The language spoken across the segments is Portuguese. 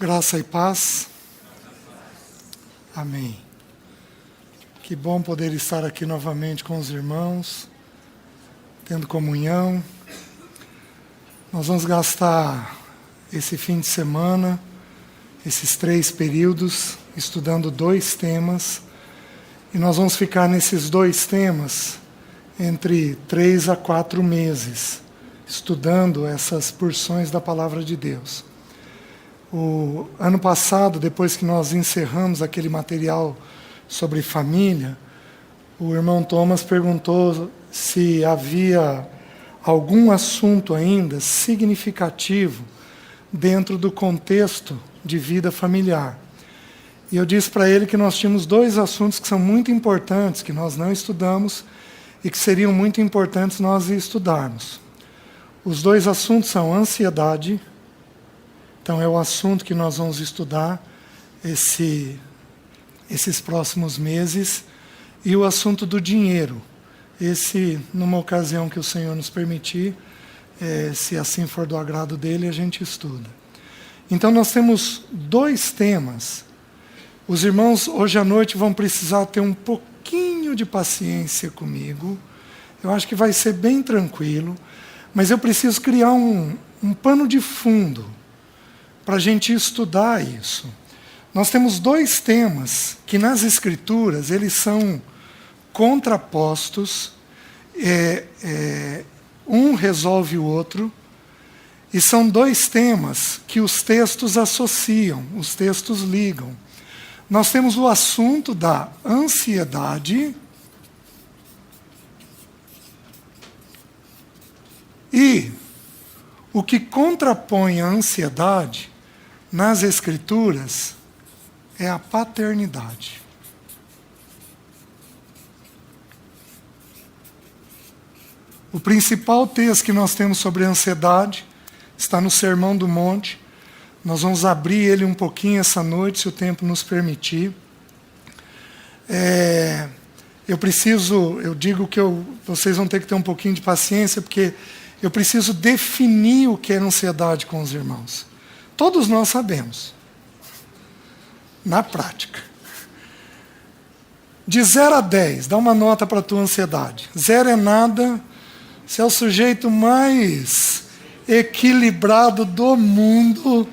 Graça e paz. Amém. Que bom poder estar aqui novamente com os irmãos, tendo comunhão. Nós vamos gastar esse fim de semana, esses 3 períodos, estudando 2 temas. E nós vamos ficar nesses 2 temas entre 3 a 4 meses, estudando essas porções da Palavra de Deus. O ano passado, depois que nós encerramos aquele material sobre família, o irmão Thomas perguntou se havia algum assunto ainda significativo dentro do contexto de vida familiar. E eu disse para ele que nós tínhamos 2 assuntos que são muito importantes, que nós não estudamos e que seriam muito importantes nós estudarmos. Os 2 assuntos são ansiedade. Então é o assunto que nós vamos estudar esses próximos meses, e o assunto do dinheiro. Esse, numa ocasião que o Senhor nos permitir, se assim for do agrado dele, a gente estuda. Então nós temos 2 temas. Os irmãos hoje à noite vão precisar ter um pouquinho de paciência comigo. Eu acho que vai ser bem tranquilo, mas eu preciso criar um pano de fundo para a gente estudar isso. Nós temos 2 temas que nas Escrituras eles são contrapostos, um resolve o outro, e são 2 temas que os textos associam, os textos ligam. Nós temos o assunto da ansiedade e o que contrapõe a ansiedade nas Escrituras é a paternidade. O principal texto que nós temos sobre a ansiedade está no Sermão do Monte. Nós vamos abrir ele um pouquinho essa noite, se o tempo nos permitir. Eu digo que vocês vão ter que ter um pouquinho de paciência, porque eu preciso definir o que é ansiedade com os irmãos. Todos nós sabemos, na prática. De 0 a 10, dá uma nota para a tua ansiedade. 0 é nada, você é o sujeito mais equilibrado do mundo,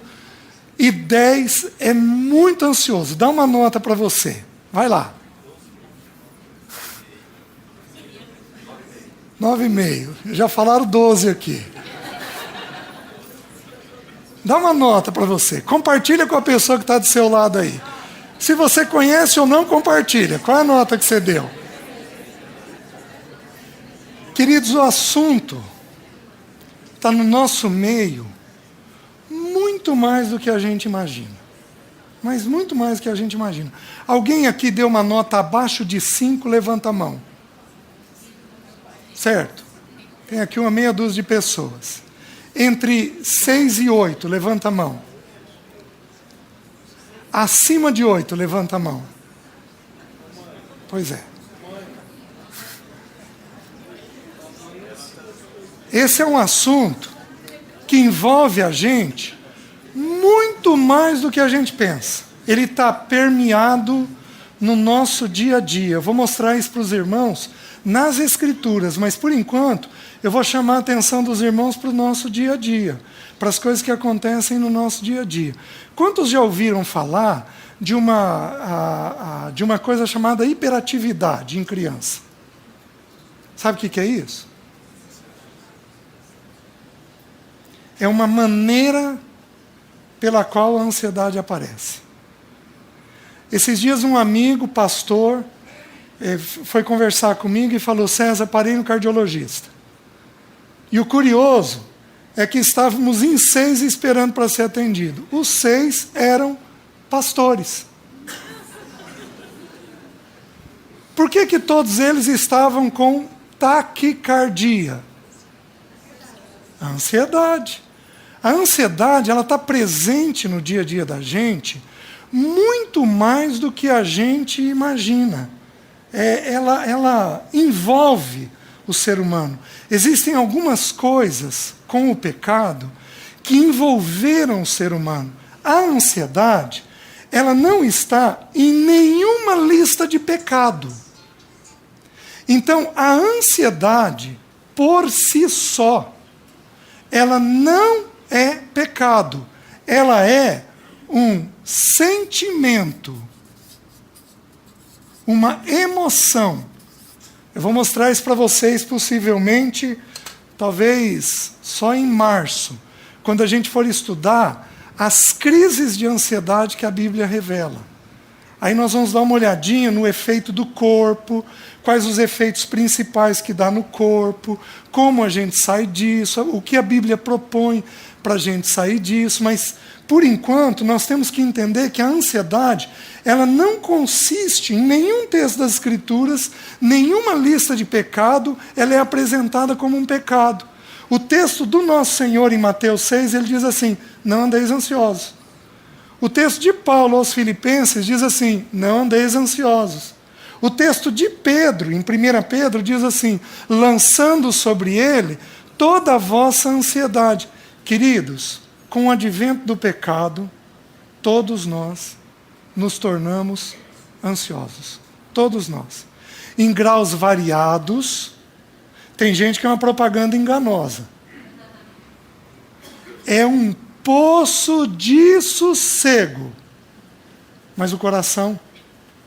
e 10 é muito ansioso. Dá uma nota para você. Vai lá. 9,5. Já falaram 12 aqui. Dá uma nota para você. Compartilha com a pessoa que está do seu lado aí. Se você conhece ou não, compartilha. Qual é a nota que você deu? Queridos, o assunto está no nosso meio muito mais do que a gente imagina. Mas muito mais do que a gente imagina. Alguém aqui deu uma nota abaixo de 5, levanta a mão. Certo? Tem aqui uma meia dúzia de pessoas. Entre 6 e 8, levanta a mão. Acima de 8, levanta a mão. Pois é. Esse é um assunto que envolve a gente muito mais do que a gente pensa. Ele está permeado no nosso dia a dia. Eu vou mostrar isso para os irmãos nas Escrituras, mas por enquanto eu vou chamar a atenção dos irmãos para o nosso dia a dia, para as coisas que acontecem no nosso dia a dia. Quantos já ouviram falar de uma coisa chamada hiperatividade em criança? Sabe o que é isso? É uma maneira pela qual a ansiedade aparece. Esses dias um amigo, pastor, foi conversar comigo e falou: César, parei no cardiologista. E o curioso é que estávamos em 6 esperando para ser atendido. Os 6 eram pastores. Por que todos eles estavam com taquicardia? A ansiedade. A ansiedade, ela está presente no dia a dia da gente muito mais do que a gente imagina. Ela envolve o ser humano. Existem algumas coisas com o pecado que envolveram o ser humano. A ansiedade, ela não está em nenhuma lista de pecado. Então, a ansiedade, por si só, ela não é pecado. Ela é um sentimento, uma emoção. Eu vou mostrar isso para vocês, possivelmente, talvez só em março, quando a gente for estudar as crises de ansiedade que a Bíblia revela. Aí nós vamos dar uma olhadinha no efeito do corpo, quais os efeitos principais que dá no corpo, como a gente sai disso, o que a Bíblia propõe para a gente sair disso. Mas, por enquanto, nós temos que entender que a ansiedade, ela não consiste em nenhum texto das Escrituras, nenhuma lista de pecado, ela é apresentada como um pecado. O texto do nosso Senhor em Mateus 6, ele diz assim: não andeis ansiosos. O texto de Paulo aos Filipenses diz assim: não andeis ansiosos. O texto de Pedro, em 1 Pedro, diz assim: lançando sobre ele toda a vossa ansiedade. Queridos, com o advento do pecado, todos nós nos tornamos ansiosos. Todos nós. Em graus variados. Tem gente que é uma propaganda enganosa. É um poço de sossego, mas o coração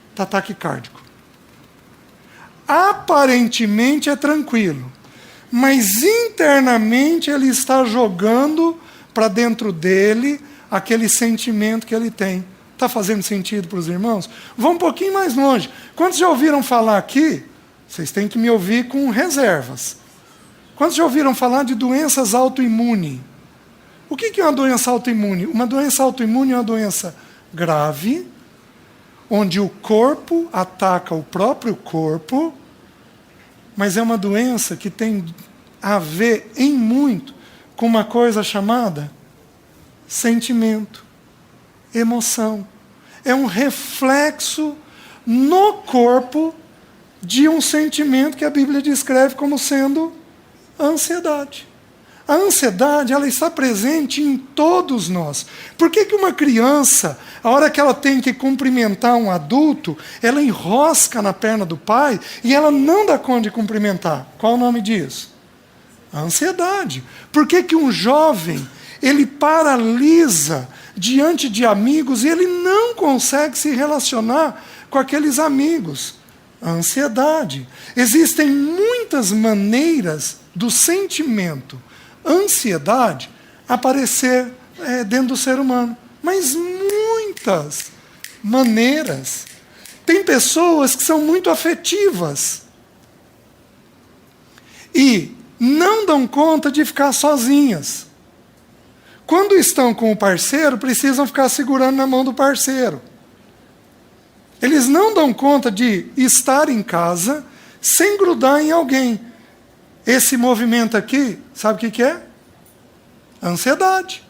está taquicárdico. Aparentemente é tranquilo, mas internamente ele está jogando para dentro dele aquele sentimento que ele tem. Está fazendo sentido para os irmãos? Vamos um pouquinho mais longe. Quantos já ouviram falar aqui? Vocês têm que me ouvir com reservas. Quantos já ouviram falar de doenças autoimunes? O que é uma doença autoimune? Uma doença autoimune é uma doença grave, onde o corpo ataca o próprio corpo, mas é uma doença que tem a ver em muito com uma coisa chamada sentimento, emoção. É um reflexo no corpo de um sentimento que a Bíblia descreve como sendo a ansiedade. A ansiedade, ela está presente em todos nós. Por que uma criança, a hora que ela tem que cumprimentar um adulto, ela enrosca na perna do pai e ela não dá conta de cumprimentar? Qual o nome disso? A ansiedade. Por que um jovem, ele paralisa diante de amigos e ele não consegue se relacionar com aqueles amigos? A ansiedade. Existem muitas maneiras do sentimento ansiedade aparecer dentro do ser humano. Mas muitas maneiras. Tem pessoas que são muito afetivas e não dão conta de ficar sozinhas. Quando estão com o parceiro, precisam ficar segurando na mão do parceiro. Eles não dão conta de estar em casa sem grudar em alguém. Esse movimento aqui, sabe o que é? Ansiedade.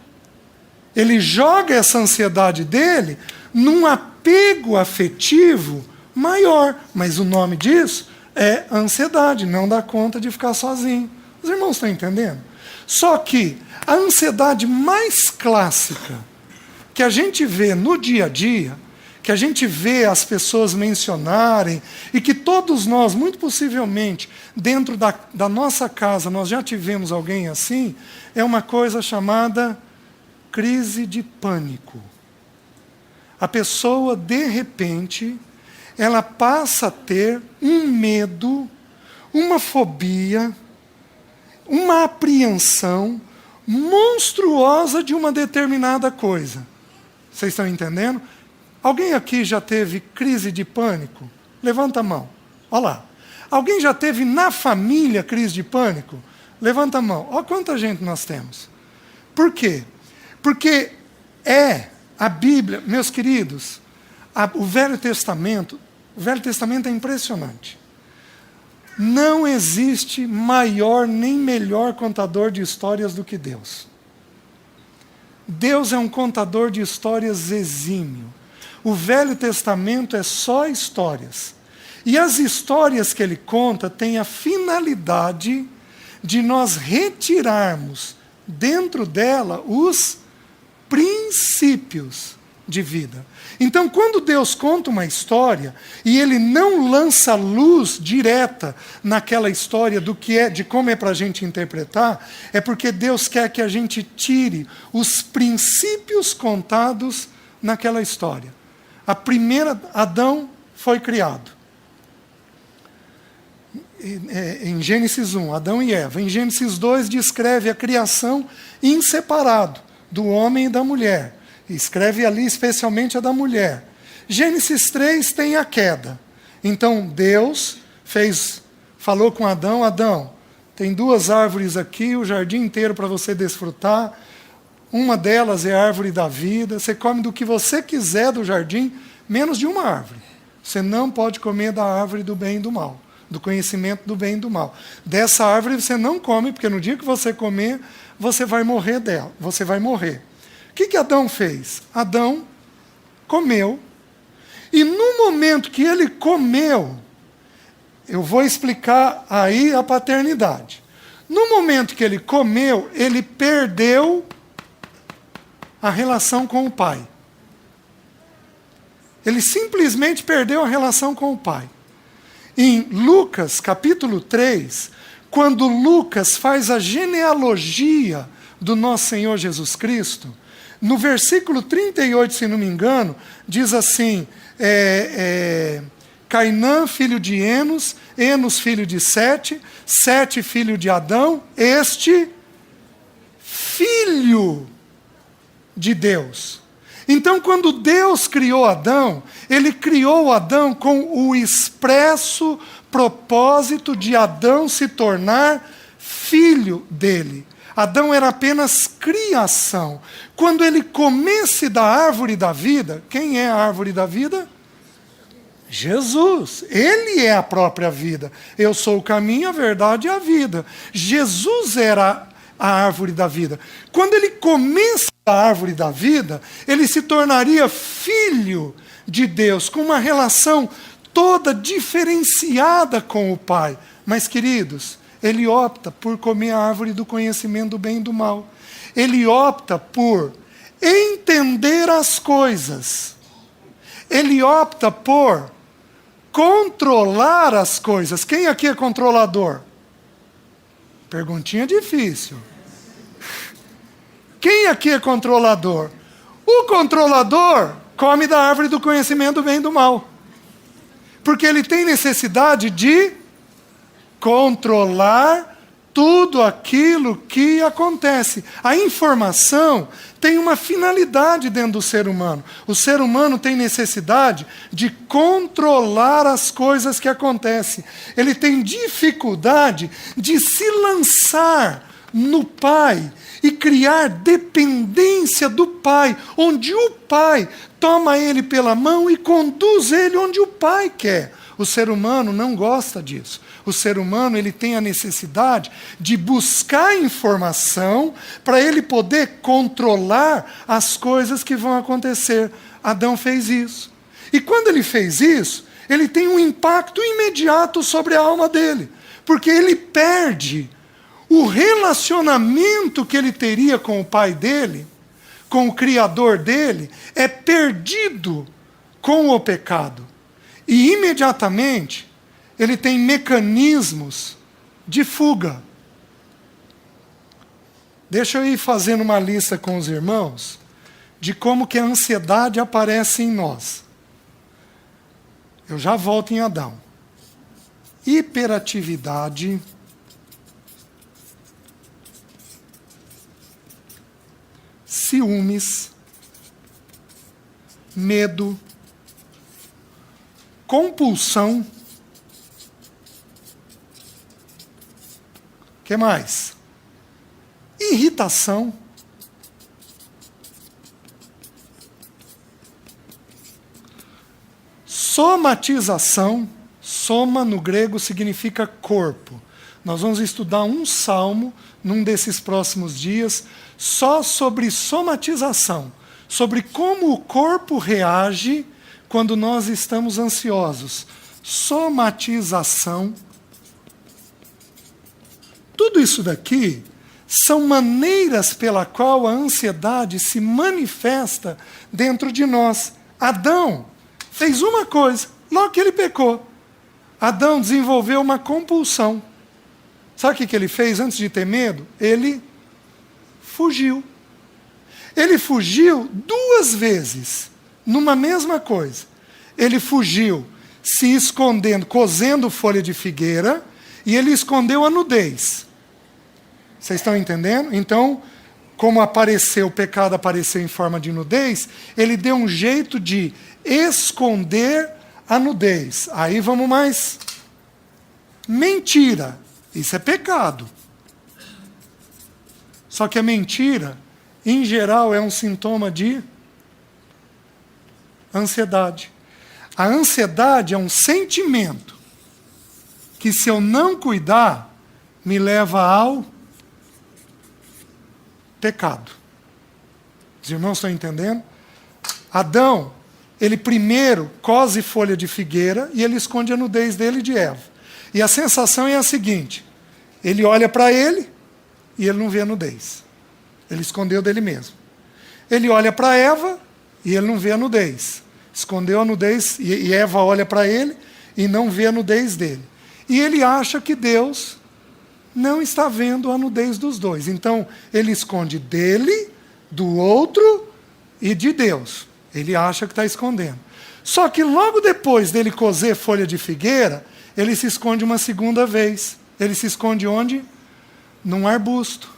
Ele joga essa ansiedade dele num apego afetivo maior. Mas o nome disso é ansiedade, não dá conta de ficar sozinho. Os irmãos estão entendendo? Só que a ansiedade mais clássica que a gente vê no dia a dia, que a gente vê as pessoas mencionarem, e que todos nós, muito possivelmente, dentro da nossa casa, nós já tivemos alguém assim, é uma coisa chamada crise de pânico. A pessoa, de repente, ela passa a ter um medo, uma fobia, uma apreensão monstruosa de uma determinada coisa. Vocês estão entendendo? Alguém aqui já teve crise de pânico? Levanta a mão. Olha lá. Alguém já teve na família crise de pânico? Levanta a mão. Olha quanta gente nós temos. Por quê? Porque a Bíblia, meus queridos, o Velho Testamento é impressionante. Não existe maior nem melhor contador de histórias do que Deus. Deus é um contador de histórias exímio. O Velho Testamento é só histórias. E as histórias que ele conta têm a finalidade de nós retirarmos dentro dela os princípios de vida. Então, quando Deus conta uma história e Ele não lança luz direta naquela história do que é, de como é para a gente interpretar, é porque Deus quer que a gente tire os princípios contados naquela história. A primeira, Adão foi criado. Em Gênesis 1, Adão e Eva. Em Gênesis 2, descreve a criação em separado, do homem e da mulher. Escreve ali especialmente a da mulher. Gênesis 3 tem a queda. Então Deus falou com Adão: Adão, tem 2 árvores aqui, o jardim inteiro para você desfrutar. Uma delas é a árvore da vida. Você come do que você quiser do jardim, menos de uma árvore. Você não pode comer da árvore do bem e do mal, do conhecimento do bem e do mal. Dessa árvore você não come, porque no dia que você comer, você vai morrer dela. Você vai morrer. O que Adão fez? Adão comeu, e no momento que ele comeu, eu vou explicar aí a paternidade. No momento que ele comeu, ele perdeu a relação com o pai. Ele simplesmente perdeu a relação com o pai. Em Lucas, capítulo 3, quando Lucas faz a genealogia do nosso Senhor Jesus Cristo, no versículo 38, se não me engano, diz assim: Cainã, filho de Enos, Enos, filho de Sete, Sete, filho de Adão, este filho de Deus. Então, quando Deus criou Adão, Ele criou Adão com o expresso propósito de Adão se tornar filho dele. Adão era apenas criação. Quando ele comesse da árvore da vida, quem é a árvore da vida? Jesus. Ele é a própria vida. Eu sou o caminho, a verdade e a vida. Jesus era a árvore da vida. Quando ele comesse da árvore da vida, ele se tornaria filho de Deus, com uma relação toda diferenciada com o Pai. Mas, queridos, ele opta por comer a árvore do conhecimento do bem e do mal. Ele opta por entender as coisas. Ele opta por controlar as coisas. Quem aqui é controlador? Perguntinha difícil. Quem aqui é controlador? O controlador come da árvore do conhecimento do bem e do mal. Porque ele tem necessidade de controlar tudo aquilo que acontece. A informação tem uma finalidade dentro do ser humano. O ser humano tem necessidade de controlar as coisas que acontecem. Ele tem dificuldade de se lançar no Pai e criar dependência do Pai, onde o Pai toma ele pela mão e conduz ele onde o Pai quer. O ser humano não gosta disso. O ser humano, ele tem a necessidade de buscar informação para ele poder controlar as coisas que vão acontecer. Adão fez isso. E quando ele fez isso, ele tem um impacto imediato sobre a alma dele, porque ele perde o relacionamento que ele teria com o pai dele, com o Criador dele, é perdido com o pecado. E imediatamente ele tem mecanismos de fuga. Deixa eu ir fazendo uma lista com os irmãos de como que a ansiedade aparece em nós. Eu já volto em Adão. Hiperatividade, ciúmes, medo, compulsão. O que mais? Irritação. Somatização. Soma no grego significa corpo. Nós vamos estudar um salmo num desses próximos dias só sobre somatização, sobre como o corpo reage quando nós estamos ansiosos. Somatização. Tudo isso daqui são maneiras pela qual a ansiedade se manifesta dentro de nós. Adão fez uma coisa, logo que ele pecou. Adão desenvolveu uma compulsão. Sabe o que ele fez antes de ter medo? Ele fugiu. Ele fugiu 2 vezes, numa mesma coisa. Ele fugiu se escondendo, cozendo folha de figueira, e ele escondeu a nudez. Vocês estão entendendo? Então, como o pecado apareceu em forma de nudez, ele deu um jeito de esconder a nudez. Aí vamos mais. Mentira. Isso é pecado. Só que a mentira, em geral, é um sintoma de ansiedade. A ansiedade é um sentimento que, se eu não cuidar, me leva ao pecado. Os irmãos estão entendendo? Adão, ele primeiro cose folha de figueira e ele esconde a nudez dele e de Eva. E a sensação é a seguinte: ele olha para ele e ele não vê a nudez. Ele escondeu dele mesmo. Ele olha para Eva e ele não vê a nudez. Escondeu a nudez e Eva olha para ele e não vê a nudez dele. E ele acha que Deus não está vendo a nudez dos dois. Então, ele esconde dele, do outro e de Deus. Ele acha que está escondendo. Só que logo depois dele cozer folha de figueira, ele se esconde uma segunda vez. Ele se esconde onde? Num arbusto.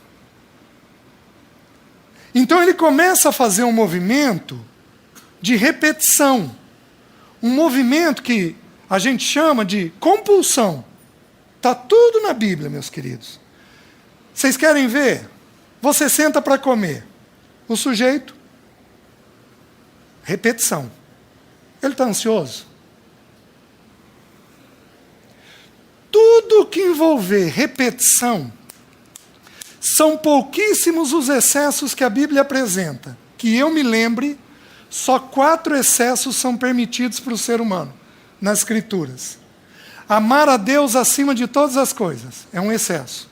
Então ele começa a fazer um movimento de repetição. Um movimento que a gente chama de compulsão. Está tudo na Bíblia, meus queridos. Vocês querem ver? Você senta para comer. O sujeito, repetição. Ele está ansioso? Tudo que envolver repetição, são pouquíssimos os excessos que a Bíblia apresenta. Que eu me lembre, só 4 excessos são permitidos para o ser humano, nas Escrituras. Amar a Deus acima de todas as coisas, é um excesso.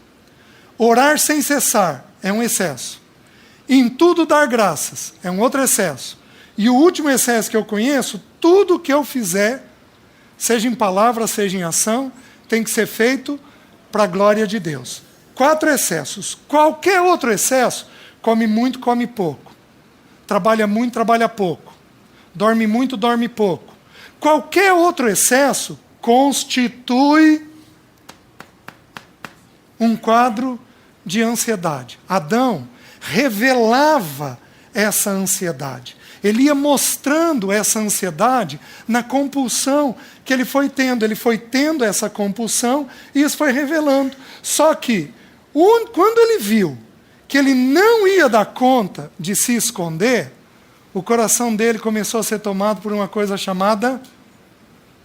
Orar sem cessar, é um excesso. Em tudo dar graças, é um outro excesso. E o último excesso que eu conheço, tudo que eu fizer, seja em palavra, seja em ação, tem que ser feito para a glória de Deus. 4 excessos. Qualquer outro excesso, come muito, come pouco. Trabalha muito, trabalha pouco. Dorme muito, dorme pouco. Qualquer outro excesso constitui um quadro de ansiedade. Adão revelava essa ansiedade. Ele ia mostrando essa ansiedade na compulsão que ele foi tendo. Ele foi tendo essa compulsão e isso foi revelando. Só que, quando ele viu que ele não ia dar conta de se esconder, o coração dele começou a ser tomado por uma coisa chamada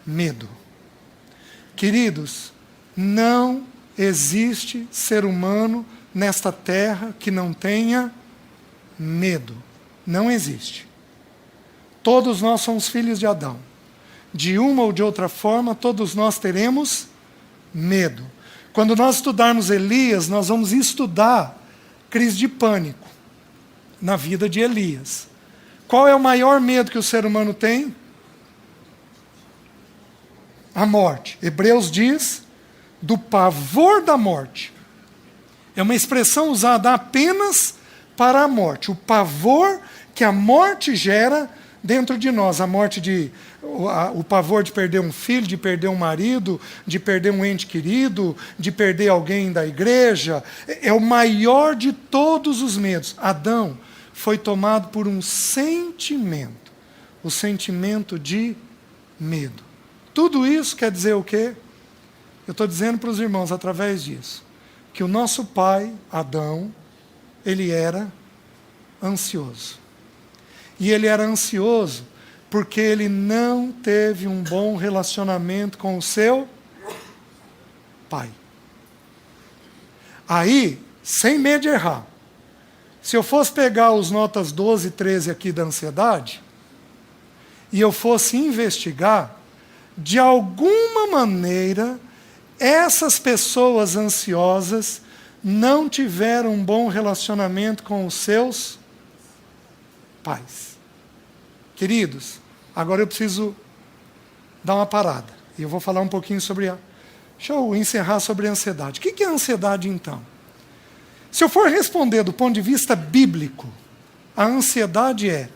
medo. Queridos, não existe ser humano nesta terra que não tenha medo. Não existe. Todos nós somos filhos de Adão. De uma ou de outra forma, todos nós teremos medo. Quando nós estudarmos Elias, nós vamos estudar crise de pânico na vida de Elias. Qual é o maior medo que o ser humano tem? A morte. Hebreus diz do pavor da morte. É uma expressão usada apenas para a morte. O pavor que a morte gera dentro de nós. O pavor de perder um filho, de perder um marido, de perder um ente querido, de perder alguém da igreja. É o maior de todos os medos. Adão foi tomado por um sentimento. O sentimento de medo. Tudo isso quer dizer o quê? Eu estou dizendo para os irmãos, através disso, que o nosso pai, Adão, ele era ansioso. E ele era ansioso porque ele não teve um bom relacionamento com o seu pai. Aí, sem medo de errar, se eu fosse pegar os notas 12 e 13 aqui da ansiedade, e eu fosse investigar, de alguma maneira, essas pessoas ansiosas não tiveram um bom relacionamento com os seus pais. Queridos, agora eu preciso dar uma parada. E eu vou falar um pouquinho sobre Deixa eu encerrar sobre a ansiedade. O que é a ansiedade, então? Se eu for responder do ponto de vista bíblico, a ansiedade é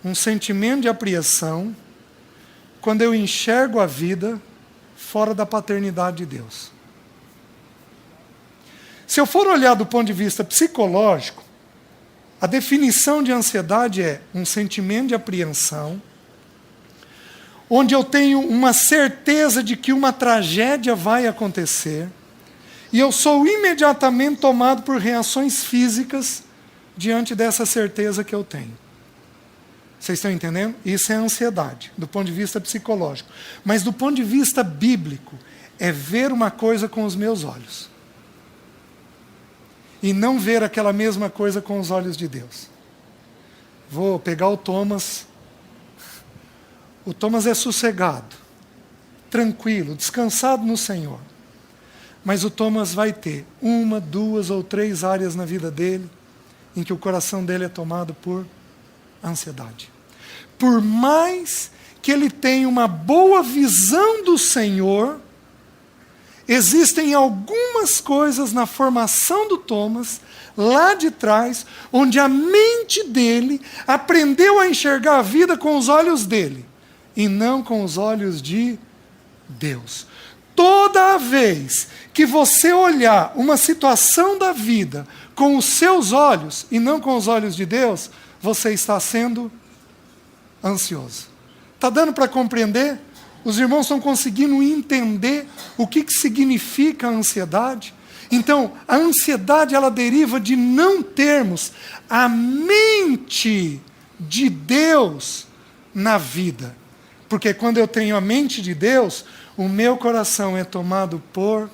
um sentimento de apreensão quando eu enxergo a vida fora da paternidade de Deus. Se eu for olhar do ponto de vista psicológico, a definição de ansiedade é um sentimento de apreensão, onde eu tenho uma certeza de que uma tragédia vai acontecer, e eu sou imediatamente tomado por reações físicas diante dessa certeza que eu tenho. Vocês estão entendendo? Isso é ansiedade, do ponto de vista psicológico. Mas do ponto de vista bíblico, é ver uma coisa com os meus olhos. E não ver aquela mesma coisa com os olhos de Deus. Vou pegar o Thomas. O Thomas é sossegado, tranquilo, descansado no Senhor. Mas o Thomas vai ter 1, 2 ou 3 áreas na vida dele em que o coração dele é tomado por ansiedade. Por mais que ele tenha uma boa visão do Senhor, existem algumas coisas na formação do Thomas, lá de trás, onde a mente dele aprendeu a enxergar a vida com os olhos dele, e não com os olhos de Deus. Toda vez que você olhar uma situação da vida com os seus olhos e não com os olhos de Deus, você está sendo ansioso. Está dando para compreender? Os irmãos estão conseguindo entender o que significa a ansiedade? Então, a ansiedade, ela deriva de não termos a mente de Deus na vida. Porque quando eu tenho a mente de Deus, o meu coração é tomado por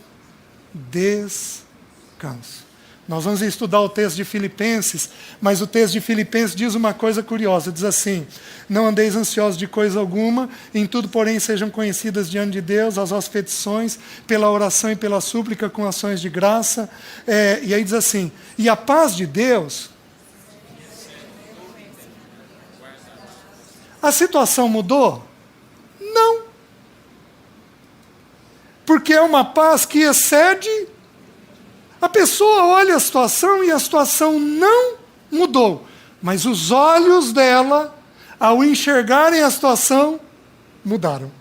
descanso. Nós vamos estudar o texto de Filipenses, mas o texto de Filipenses diz uma coisa curiosa, diz assim: não andeis ansiosos de coisa alguma, em tudo, porém, sejam conhecidas diante de Deus as vossas petições, pela oração e pela súplica, com ações de graça. E aí diz assim, e a paz de Deus... A situação mudou? Não. Porque é uma paz que excede... A pessoa olha a situação e a situação não mudou. Mas os olhos dela, ao enxergarem a situação, mudaram.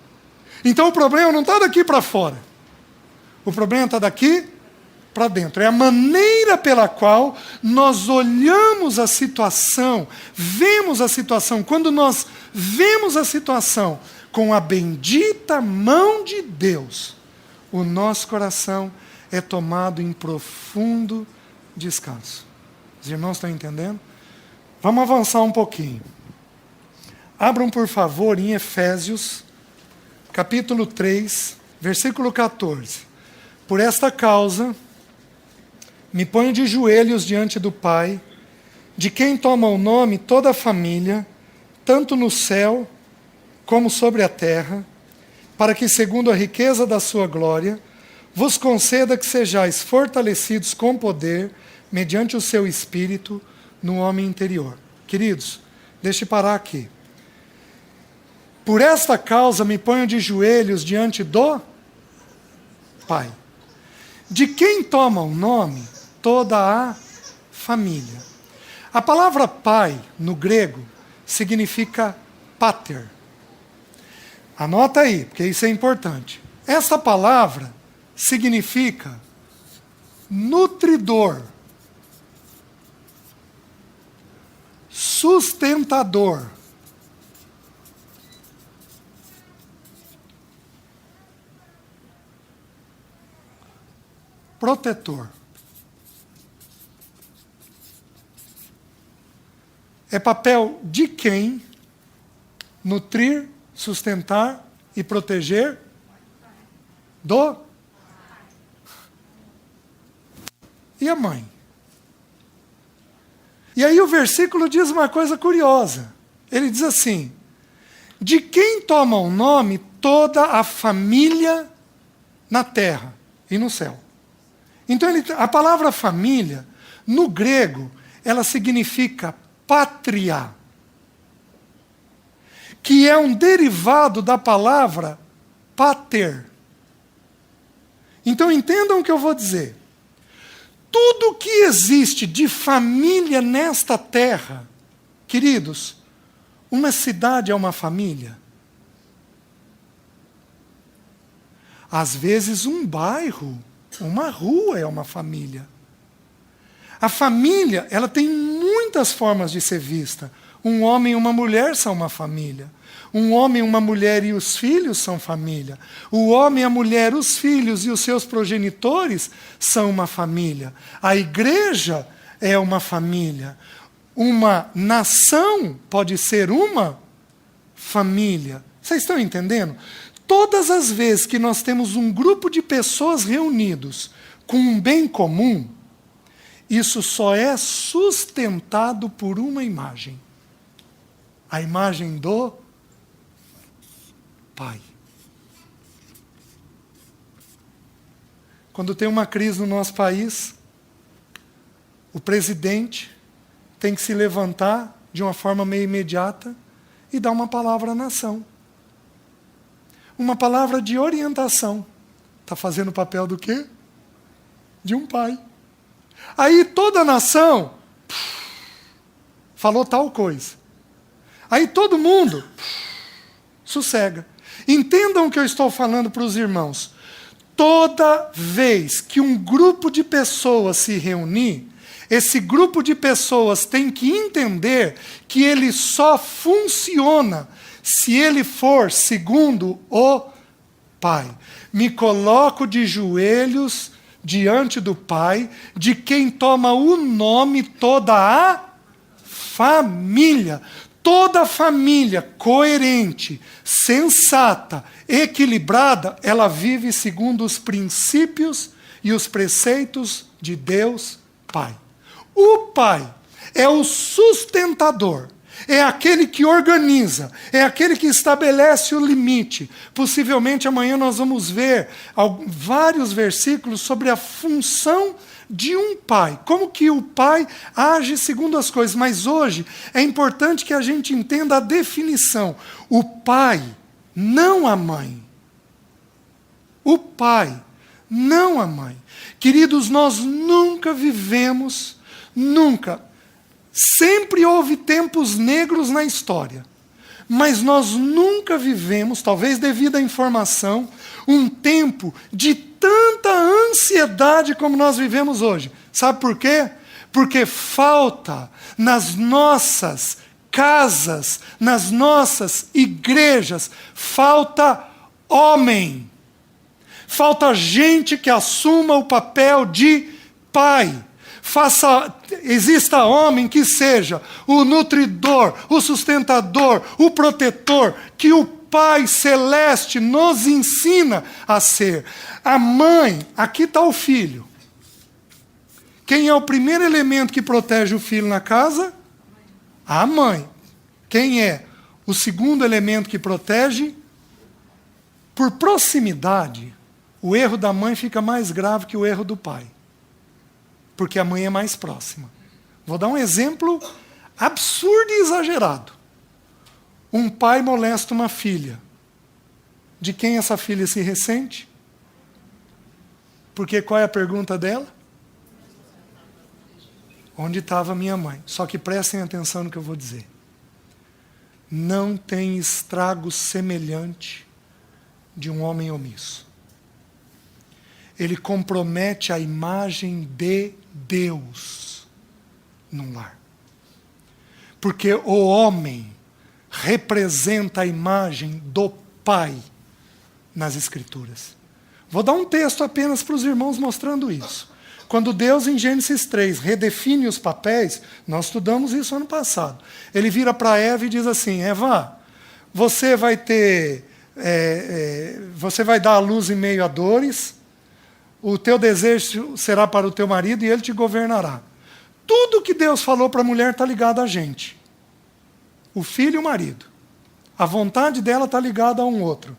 Então o problema não está daqui para fora. O problema está daqui para dentro. É a maneira pela qual nós olhamos a situação, vemos a situação. Quando nós vemos a situação com a bendita mão de Deus, o nosso coração é tomado em profundo descanso. Os irmãos estão entendendo? Vamos avançar um pouquinho. Abram, por favor, em Efésios, capítulo 3, versículo 14. Por esta causa, me ponho de joelhos diante do Pai, de quem toma o nome toda a família, tanto no céu como sobre a terra, para que, segundo a riqueza da sua glória, vos conceda que sejais fortalecidos com poder, mediante o seu Espírito, no homem interior. Queridos, deixe parar aqui. Por esta causa me ponho de joelhos diante do Pai, de quem toma o nome toda a família. A palavra pai, no grego, significa pater. Anota aí, porque isso é importante. Essa palavra significa nutridor, sustentador, protetor. É papel de quem nutrir, sustentar e proteger do... E a mãe? E aí o versículo diz uma coisa curiosa. Ele diz assim, de quem toma o nome toda a família na terra e no céu. Então, a palavra família, no grego, ela significa pátria, que é um derivado da palavra pater. Então, entendam o que eu vou dizer. Tudo que existe de família nesta terra, queridos, uma cidade é uma família. Às vezes um bairro, uma rua é uma família. A família, ela tem muitas formas de ser vista. Um homem e uma mulher são uma família. Um homem, uma mulher e os filhos são família. O homem, a mulher, os filhos e os seus progenitores são uma família. A igreja é uma família. Uma nação pode ser uma família. Vocês estão entendendo? Todas as vezes que nós temos um grupo de pessoas reunidos com um bem comum, isso só é sustentado por uma imagem. A imagem do Pai. Quando tem uma crise no nosso país, o presidente tem que se levantar de uma forma meio imediata e dar uma palavra à nação. Uma palavra de orientação. Está fazendo o papel do quê? De um pai. Aí toda a nação falou tal coisa. Aí todo mundo sossega. Entendam o que eu estou falando para os irmãos. Toda vez que um grupo de pessoas se reunir, esse grupo de pessoas tem que entender que ele só funciona se ele for segundo o Pai. Me coloco de joelhos diante do Pai, de quem toma o nome toda a família. Toda família coerente, sensata, equilibrada, ela vive segundo os princípios e os preceitos de Deus Pai. O Pai é o sustentador, é aquele que organiza, é aquele que estabelece o limite. Possivelmente amanhã nós vamos ver vários versículos sobre a função de um pai, como que o pai age segundo as coisas. Mas hoje é importante que a gente entenda a definição. O pai, não a mãe. O pai, não a mãe. Queridos, nós nunca vivemos, nunca. Sempre houve tempos negros na história, mas nós nunca vivemos, talvez devido à informação, um tempo de tanta ansiedade como nós vivemos hoje. Sabe por quê? Porque falta nas nossas casas, nas nossas igrejas, falta homem. Falta gente que assuma o papel de pai. Exista homem que seja o nutridor, o sustentador, o protetor, que o Pai Celeste nos ensina a ser. A mãe, aqui está o filho. Quem é o primeiro elemento que protege o filho na casa? A mãe. Quem é o segundo elemento que protege? Por proximidade, o erro da mãe fica mais grave que o erro do pai. Porque a mãe é mais próxima. Vou dar um exemplo absurdo e exagerado. Um pai molesta uma filha. De quem essa filha se ressente? Porque qual é a pergunta dela? Onde estava minha mãe? Só que prestem atenção no que eu vou dizer. Não tem estrago semelhante de um homem omisso. Ele compromete a imagem de Deus num lar. Porque o homem representa a imagem do Pai nas Escrituras. Vou dar um texto apenas para os irmãos mostrando isso. Quando Deus, em Gênesis 3, redefine os papéis, nós estudamos isso ano passado. Ele vira para Eva e diz assim: Eva, você vai vai dar à luz em meio a dores, o teu desejo será para o teu marido e ele te governará. Tudo que Deus falou para a mulher está ligado a gente. O filho e o marido. A vontade dela está ligada a um outro.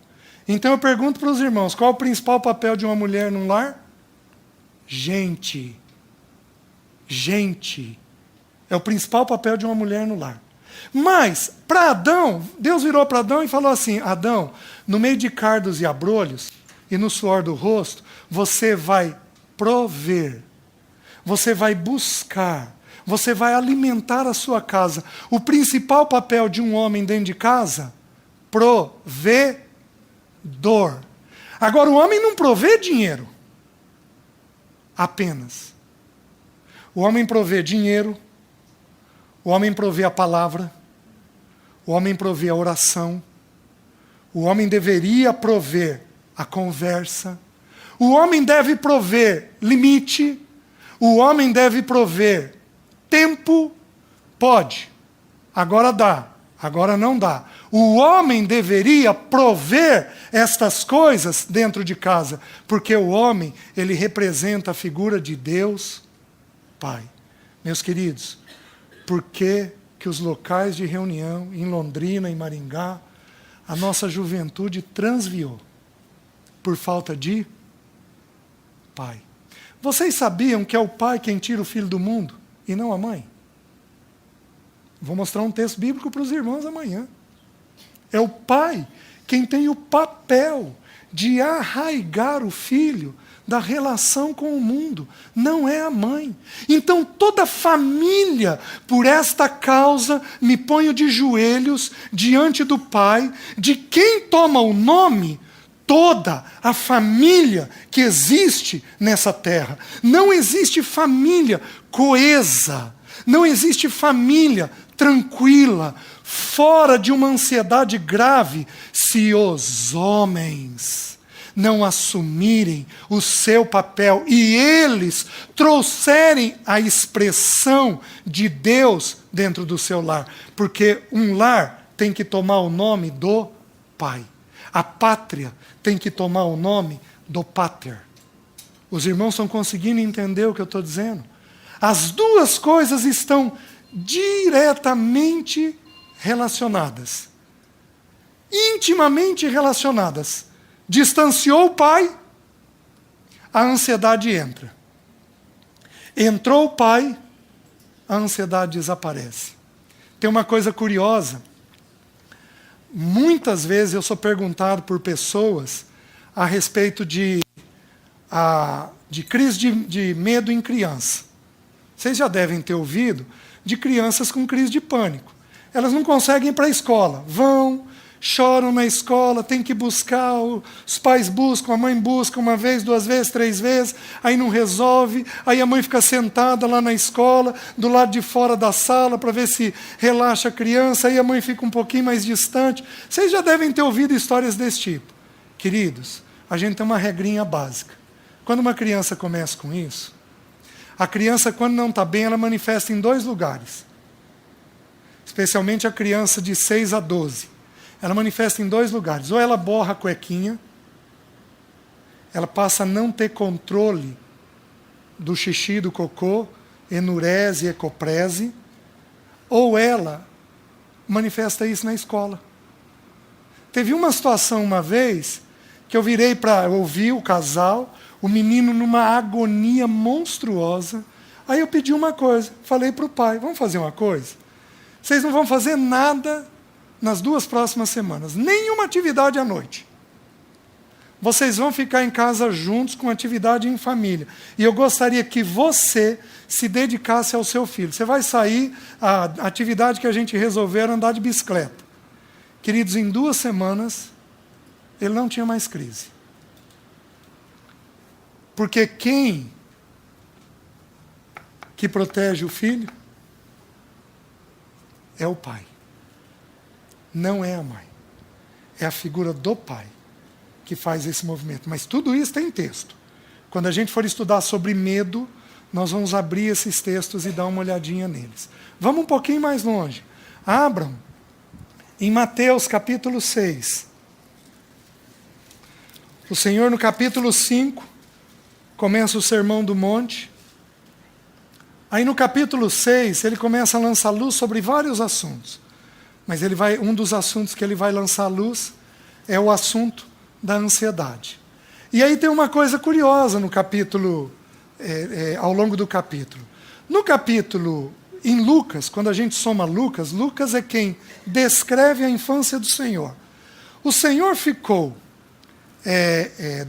Então eu pergunto para os irmãos, qual é o principal papel de uma mulher num lar? Gente. É o principal papel de uma mulher no lar. Mas, para Adão, Deus virou para Adão e falou assim: Adão, no meio de cardos e abrolhos, e no suor do rosto, você vai prover, você vai buscar, você vai alimentar a sua casa. O principal papel de um homem dentro de casa, provedor. Agora, o homem não provê dinheiro apenas. O homem provê dinheiro, o homem provê a palavra, o homem provê a oração, o homem deveria prover a conversa, o homem deve prover limite, o homem deve prover tempo. Pode, agora dá, agora não dá. O homem deveria prover estas coisas dentro de casa, porque o homem, ele representa a figura de Deus Pai. Meus queridos, por que os locais de reunião em Londrina, em Maringá, a nossa juventude transviou? Por falta de pai. Vocês sabiam que é o pai quem tira o filho do mundo e não a mãe? Vou mostrar um texto bíblico para os irmãos amanhã. É o pai quem tem o papel de arraigar o filho da relação com o mundo, não é a mãe. Então toda família, por esta causa, me ponho de joelhos diante do Pai, de quem toma o nome toda a família que existe nessa terra. Não existe família coesa, não existe família tranquila, fora de uma ansiedade grave, se os homens não assumirem o seu papel e eles trouxerem a expressão de Deus dentro do seu lar. Porque um lar tem que tomar o nome do pai. A pátria tem que tomar o nome do pater. Os irmãos estão conseguindo entender o que eu estou dizendo? As duas coisas estão diretamente relacionadas. Intimamente relacionadas. Distanciou o pai, a ansiedade entra. Entrou o pai, a ansiedade desaparece. Tem uma coisa curiosa. Muitas vezes eu sou perguntado por pessoas a respeito de crise de medo em criança. Vocês já devem ter ouvido de crianças com crise de pânico. Elas não conseguem ir para a escola. Vão, choram na escola, tem que buscar, os pais buscam, a mãe busca uma vez, duas vezes, três vezes, aí não resolve, aí a mãe fica sentada lá na escola, do lado de fora da sala, para ver se relaxa a criança, aí a mãe fica um pouquinho mais distante. Vocês já devem ter ouvido histórias desse tipo. Queridos, a gente tem uma regrinha básica. Quando uma criança começa com isso, a criança, quando não está bem, ela manifesta em 2 lugares. Especialmente a criança de 6 a 12. Ela manifesta em 2 lugares. Ou ela borra a cuequinha, ela passa a não ter controle do xixi, do cocô, enurese, ecoprese, ou ela manifesta isso na escola. Teve uma situação uma vez que eu virei para ouvir o casal, o menino numa agonia monstruosa. Aí eu pedi uma coisa, falei para o pai: vamos fazer uma coisa? Vocês não vão fazer nada nas 2 próximas semanas, nenhuma atividade à noite. Vocês vão ficar em casa juntos com atividade em família. E eu gostaria que você se dedicasse ao seu filho. Você vai sair, a atividade que a gente resolveu era andar de bicicleta. Queridos, em 2 semanas, ele não tinha mais crise. Porque quem que protege o filho é o pai. Não é a mãe. É a figura do pai que faz esse movimento. Mas tudo isso tem texto. Quando a gente for estudar sobre medo, nós vamos abrir esses textos e dar uma olhadinha neles. Vamos um pouquinho mais longe. Abram em Mateus capítulo 6. O Senhor, no capítulo 5, começa o Sermão do Monte. Aí no capítulo 6, ele começa a lançar luz sobre vários assuntos. Mas um dos assuntos que ele vai lançar luz é o assunto da ansiedade. E aí tem uma coisa curiosa no capítulo ao longo do capítulo. No capítulo, em Lucas, quando a gente soma Lucas, Lucas é quem descreve a infância do Senhor. O Senhor ficou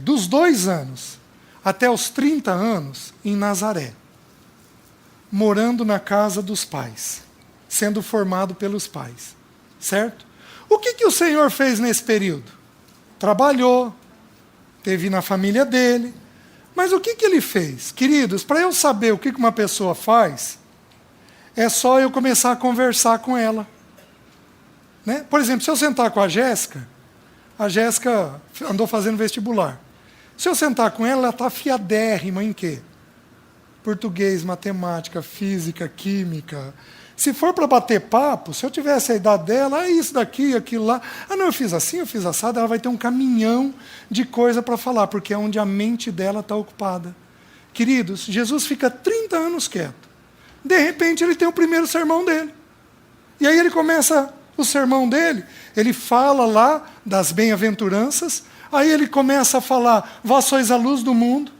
dos 2 anos até os 30 anos em Nazaré, morando na casa dos pais, sendo formado pelos pais, certo? O que o Senhor fez nesse período? Trabalhou, teve na família dele, mas o que ele fez? Queridos, para eu saber o que uma pessoa faz, é só eu começar a conversar com ela. Né? Por exemplo, se eu sentar com a Jéssica andou fazendo vestibular. Se eu sentar com ela, ela está afiadérrima em quê? Português, matemática, física, química. Se for para bater papo, se eu tivesse a idade dela, isso daqui, aquilo lá. Não, eu fiz assim, eu fiz assado, ela vai ter um caminhão de coisa para falar, porque é onde a mente dela está ocupada. Queridos, Jesus fica 30 anos quieto. De repente, ele tem o primeiro sermão dele. E aí ele começa o sermão dele, ele fala lá das bem-aventuranças, aí ele começa a falar, vós sois a luz do mundo,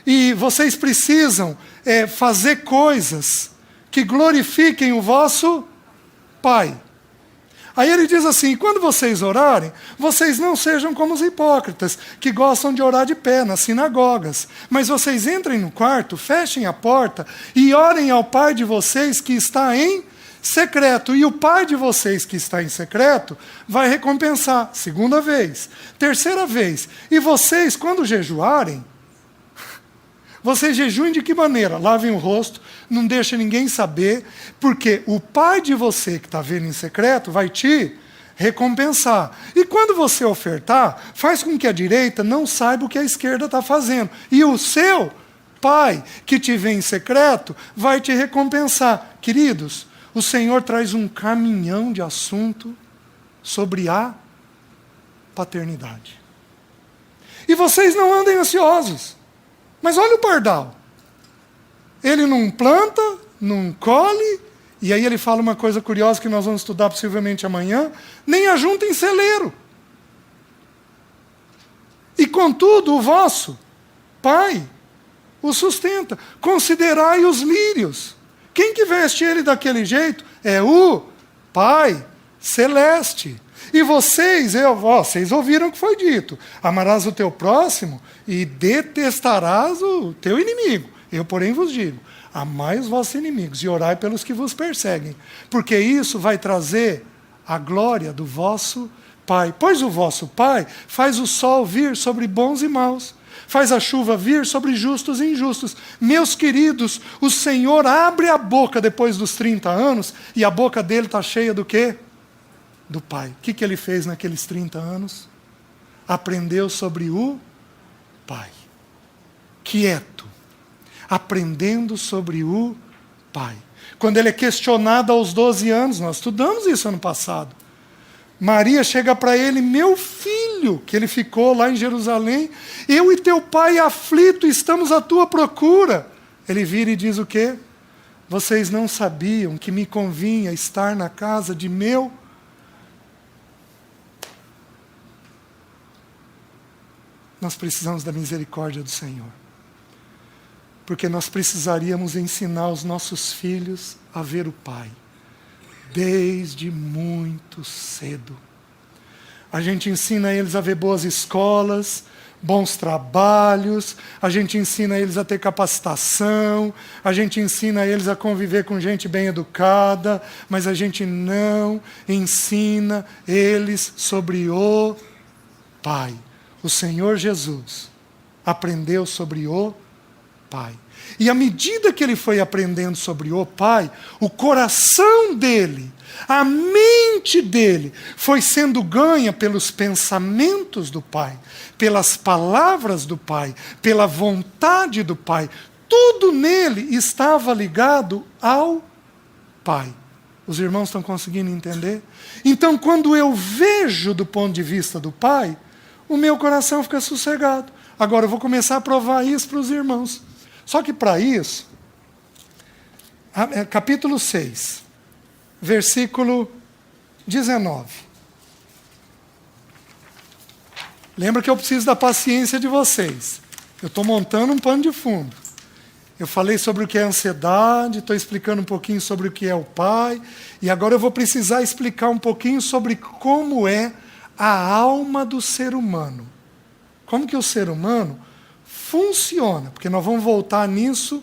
e vocês precisam fazer coisas que glorifiquem o vosso Pai. Aí ele diz assim, quando vocês orarem, vocês não sejam como os hipócritas, que gostam de orar de pé nas sinagogas, mas vocês entrem no quarto, fechem a porta e orem ao Pai de vocês que está em secreto. E o Pai de vocês que está em secreto vai recompensar. 2ª vez. 3ª vez. E vocês, quando jejuarem, vocês jejuem de que maneira? Lavem o rosto, não deixem ninguém saber, porque o Pai de você que está vendo em secreto vai te recompensar. E quando você ofertar, faz com que a direita não saiba o que a esquerda está fazendo. E o seu Pai que te vê em secreto vai te recompensar. Queridos, o Senhor traz um caminhão de assunto sobre a paternidade. E vocês não andem ansiosos. Mas olha o pardal. Ele não planta, não colhe, e aí ele fala uma coisa curiosa que nós vamos estudar possivelmente amanhã, nem ajunta em celeiro. E contudo, o vosso Pai o sustenta. Considerai os lírios. Quem que veste ele daquele jeito? É o Pai Celeste. E vocês ouviram o que foi dito. Amarás o teu próximo e detestarás o teu inimigo. Eu, porém, vos digo, amai os vossos inimigos e orai pelos que vos perseguem. Porque isso vai trazer a glória do vosso Pai. Pois o vosso Pai faz o sol vir sobre bons e maus. Faz a chuva vir sobre justos e injustos. Meus queridos, o Senhor abre a boca depois dos 30 anos e a boca dele está cheia do quê? Do Pai. O que ele fez naqueles 30 anos? Aprendeu sobre o Pai. Quieto. Aprendendo sobre o Pai. Quando ele é questionado aos 12 anos, nós estudamos isso ano passado. Maria chega para ele, meu filho, que ele ficou lá em Jerusalém, eu e teu pai aflito estamos à tua procura. Ele vira e diz o quê? Vocês não sabiam que me convinha estar na casa de meu pai? Nós precisamos da misericórdia do Senhor. Porque nós precisaríamos ensinar os nossos filhos a ver o Pai. Desde muito cedo. A gente ensina eles a ver boas escolas, bons trabalhos, a gente ensina eles a ter capacitação, a gente ensina eles a conviver com gente bem educada, mas a gente não ensina eles sobre o Pai. O Senhor Jesus aprendeu sobre o Pai. E à medida que ele foi aprendendo sobre o Pai, o coração dele, a mente dele, foi sendo ganha pelos pensamentos do Pai, pelas palavras do Pai, pela vontade do Pai. Tudo nele estava ligado ao Pai. Os irmãos estão conseguindo entender? Então, quando eu vejo do ponto de vista do Pai, o meu coração fica sossegado. Agora eu vou começar a provar isso para os irmãos. Só que para isso, capítulo 6, versículo 19. Lembra que eu preciso da paciência de vocês. Eu estou montando um pano de fundo. Eu falei sobre o que é ansiedade, estou explicando um pouquinho sobre o que é o Pai, e agora eu vou precisar explicar um pouquinho sobre como é a alma do ser humano. Como que o ser humano funciona, porque nós vamos voltar nisso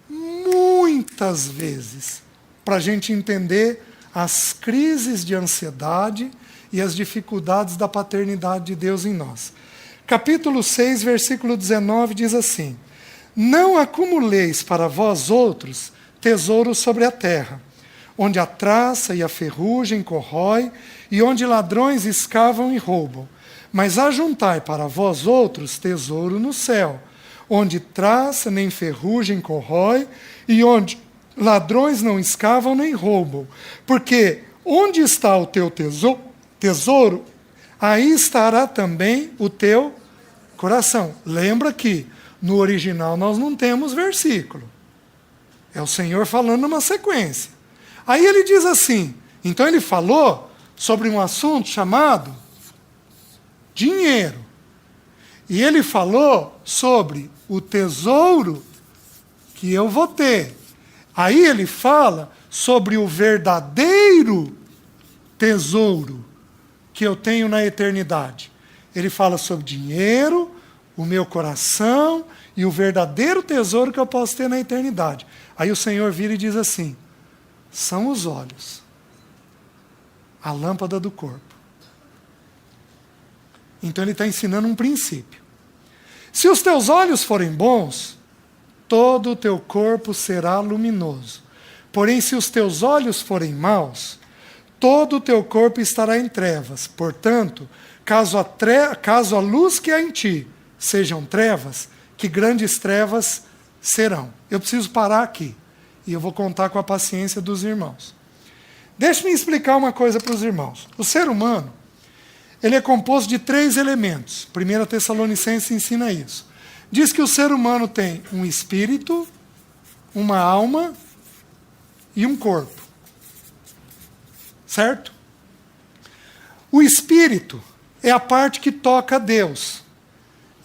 muitas vezes, para a gente entender as crises de ansiedade e as dificuldades da paternidade de Deus em nós. Capítulo 6, versículo 19 diz assim: não acumuleis para vós outros tesouros sobre a terra, onde a traça e a ferrugem corrói, e onde ladrões escavam e roubam. Mas ajuntai para vós outros tesouro no céu, onde traça nem ferrugem corrói, e onde ladrões não escavam nem roubam. Porque onde está o teu tesouro, aí estará também o teu coração. Lembra que no original nós não temos versículo. É o Senhor falando numa sequência. Aí ele diz assim, então ele falou sobre um assunto chamado dinheiro. E ele falou sobre o tesouro que eu vou ter. Aí ele fala sobre o verdadeiro tesouro que eu tenho na eternidade. Ele fala sobre dinheiro, o meu coração e o verdadeiro tesouro que eu posso ter na eternidade. Aí o Senhor vira e diz assim: são os olhos, a lâmpada do corpo. Então ele está ensinando um princípio. Se os teus olhos forem bons, todo o teu corpo será luminoso. Porém, se os teus olhos forem maus, todo o teu corpo estará em trevas. Portanto, caso a luz que há em ti sejam trevas, que grandes trevas serão. Eu preciso parar aqui. E eu vou contar com a paciência dos irmãos. Deixe-me explicar uma coisa para os irmãos. O ser humano, ele é composto de 3 elementos. 1 Tessalonicenses ensina isso. Diz que o ser humano tem um espírito, uma alma e um corpo. Certo? O espírito é a parte que toca a Deus.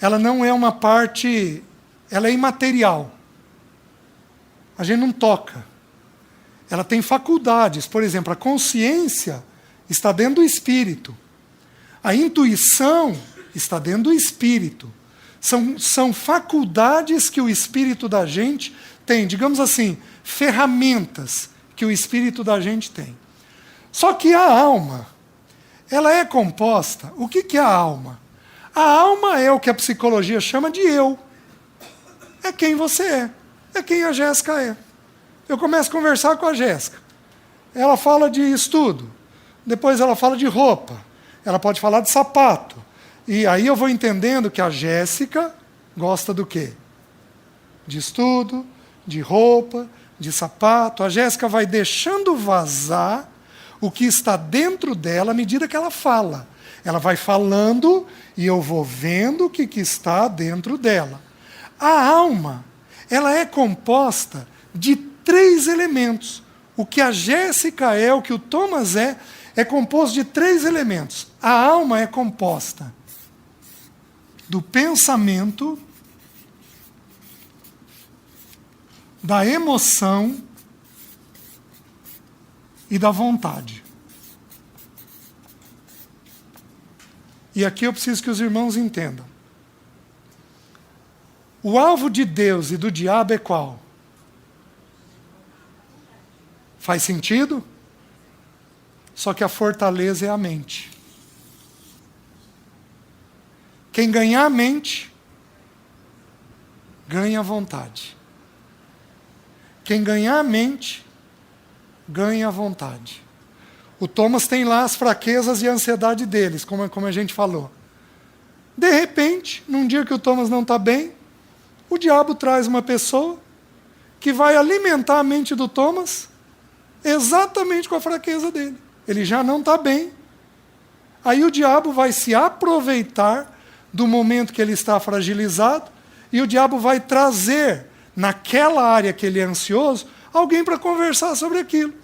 Ela não é uma parte, ela é imaterial. A gente não toca. Ela tem faculdades. Por exemplo, a consciência está dentro do espírito. A intuição está dentro do espírito. São faculdades que o espírito da gente tem. Digamos assim, ferramentas que o espírito da gente tem. Só que a alma, ela é composta. O que é a alma? A alma é o que a psicologia chama de eu. É quem você é. É quem a Jéssica é. Eu começo a conversar com a Jéssica. Ela fala de estudo. Depois ela fala de roupa. Ela pode falar de sapato. E aí eu vou entendendo que a Jéssica gosta do quê? De estudo, de roupa, de sapato. A Jéssica vai deixando vazar o que está dentro dela à medida que ela fala. Ela vai falando e eu vou vendo o que está dentro dela. A alma, ela é composta de 3 elementos. O que a Jéssica é, o que o Thomas é composto de 3 elementos. A alma é composta do pensamento, da emoção e da vontade. E aqui eu preciso que os irmãos entendam. O alvo de Deus e do diabo é qual? Faz sentido? Só que a fortaleza é a mente. Quem ganhar a mente, ganha a vontade. Quem ganhar a mente, ganha a vontade. O Thomas tem lá as fraquezas e a ansiedade deles, como a gente falou. De repente, num dia que o Thomas não está bem, o diabo traz uma pessoa que vai alimentar a mente do Thomas exatamente com a fraqueza dele. Ele já não está bem. Aí o diabo vai se aproveitar do momento que ele está fragilizado e o diabo vai trazer naquela área que ele é ansioso alguém para conversar sobre aquilo.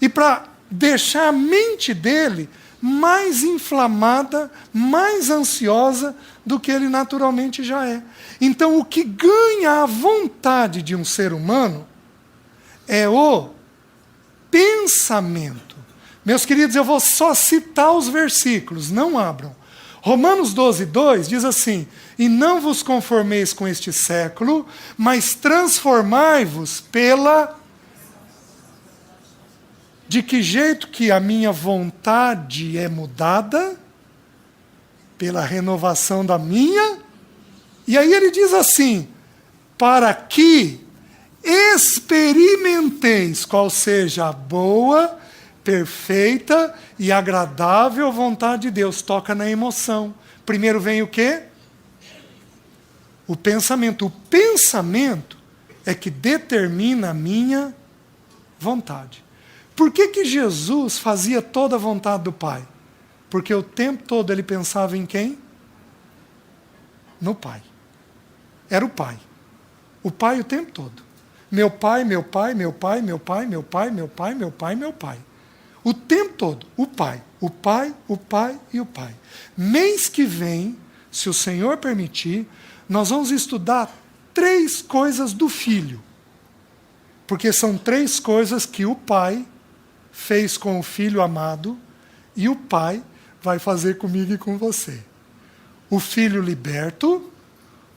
E para deixar a mente dele mais inflamada, mais ansiosa do que ele naturalmente já é. Então, o que ganha a vontade de um ser humano é o pensamento. Meus queridos, eu vou só citar os versículos, não abram. Romanos 12:2 diz assim: e não vos conformeis com este século, mas transformai-vos pela... De que jeito que a minha vontade é mudada? Pela renovação da minha. E aí ele diz assim: para que experimenteis qual seja a boa, perfeita e agradável vontade de Deus. Toca na emoção. Primeiro vem o quê? O pensamento. O pensamento é que determina a minha vontade. Por que Jesus fazia toda a vontade do Pai? Porque o tempo todo ele pensava em quem? No Pai. Era o Pai. O Pai o tempo todo. Meu Pai, meu Pai, meu Pai, meu Pai, meu Pai, meu Pai, meu Pai, meu Pai. O tempo todo, o Pai, o Pai, o Pai e o Pai. Mês que vem, se o Senhor permitir, nós vamos estudar 3 coisas do Filho. Porque são 3 coisas que o Pai fez com o Filho amado e o Pai vai fazer comigo e com você. O Filho liberto,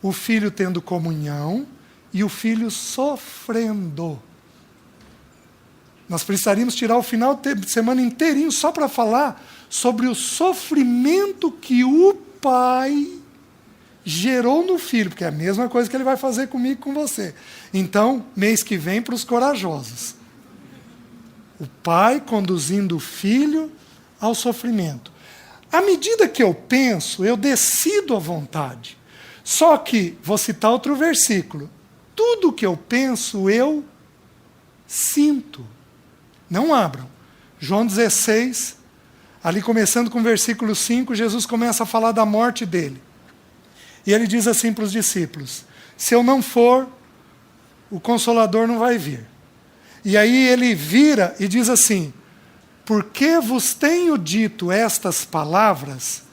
o Filho tendo comunhão e o Filho sofrendo. Nós precisaríamos tirar o final de semana inteirinho só para falar sobre o sofrimento que o Pai gerou no Filho, porque é a mesma coisa que ele vai fazer comigo e com você. Então, mês que vem, para os corajosos. O Pai conduzindo o Filho ao sofrimento. À medida que eu penso, eu decido a vontade. Só que, vou citar outro versículo. Tudo que eu penso, eu sinto. Não abram. João 16, ali começando com o versículo 5, Jesus começa a falar da morte dele. E ele diz assim para os discípulos: se eu não for, o Consolador não vai vir. E aí ele vira e diz assim: porque vos tenho dito estas palavras?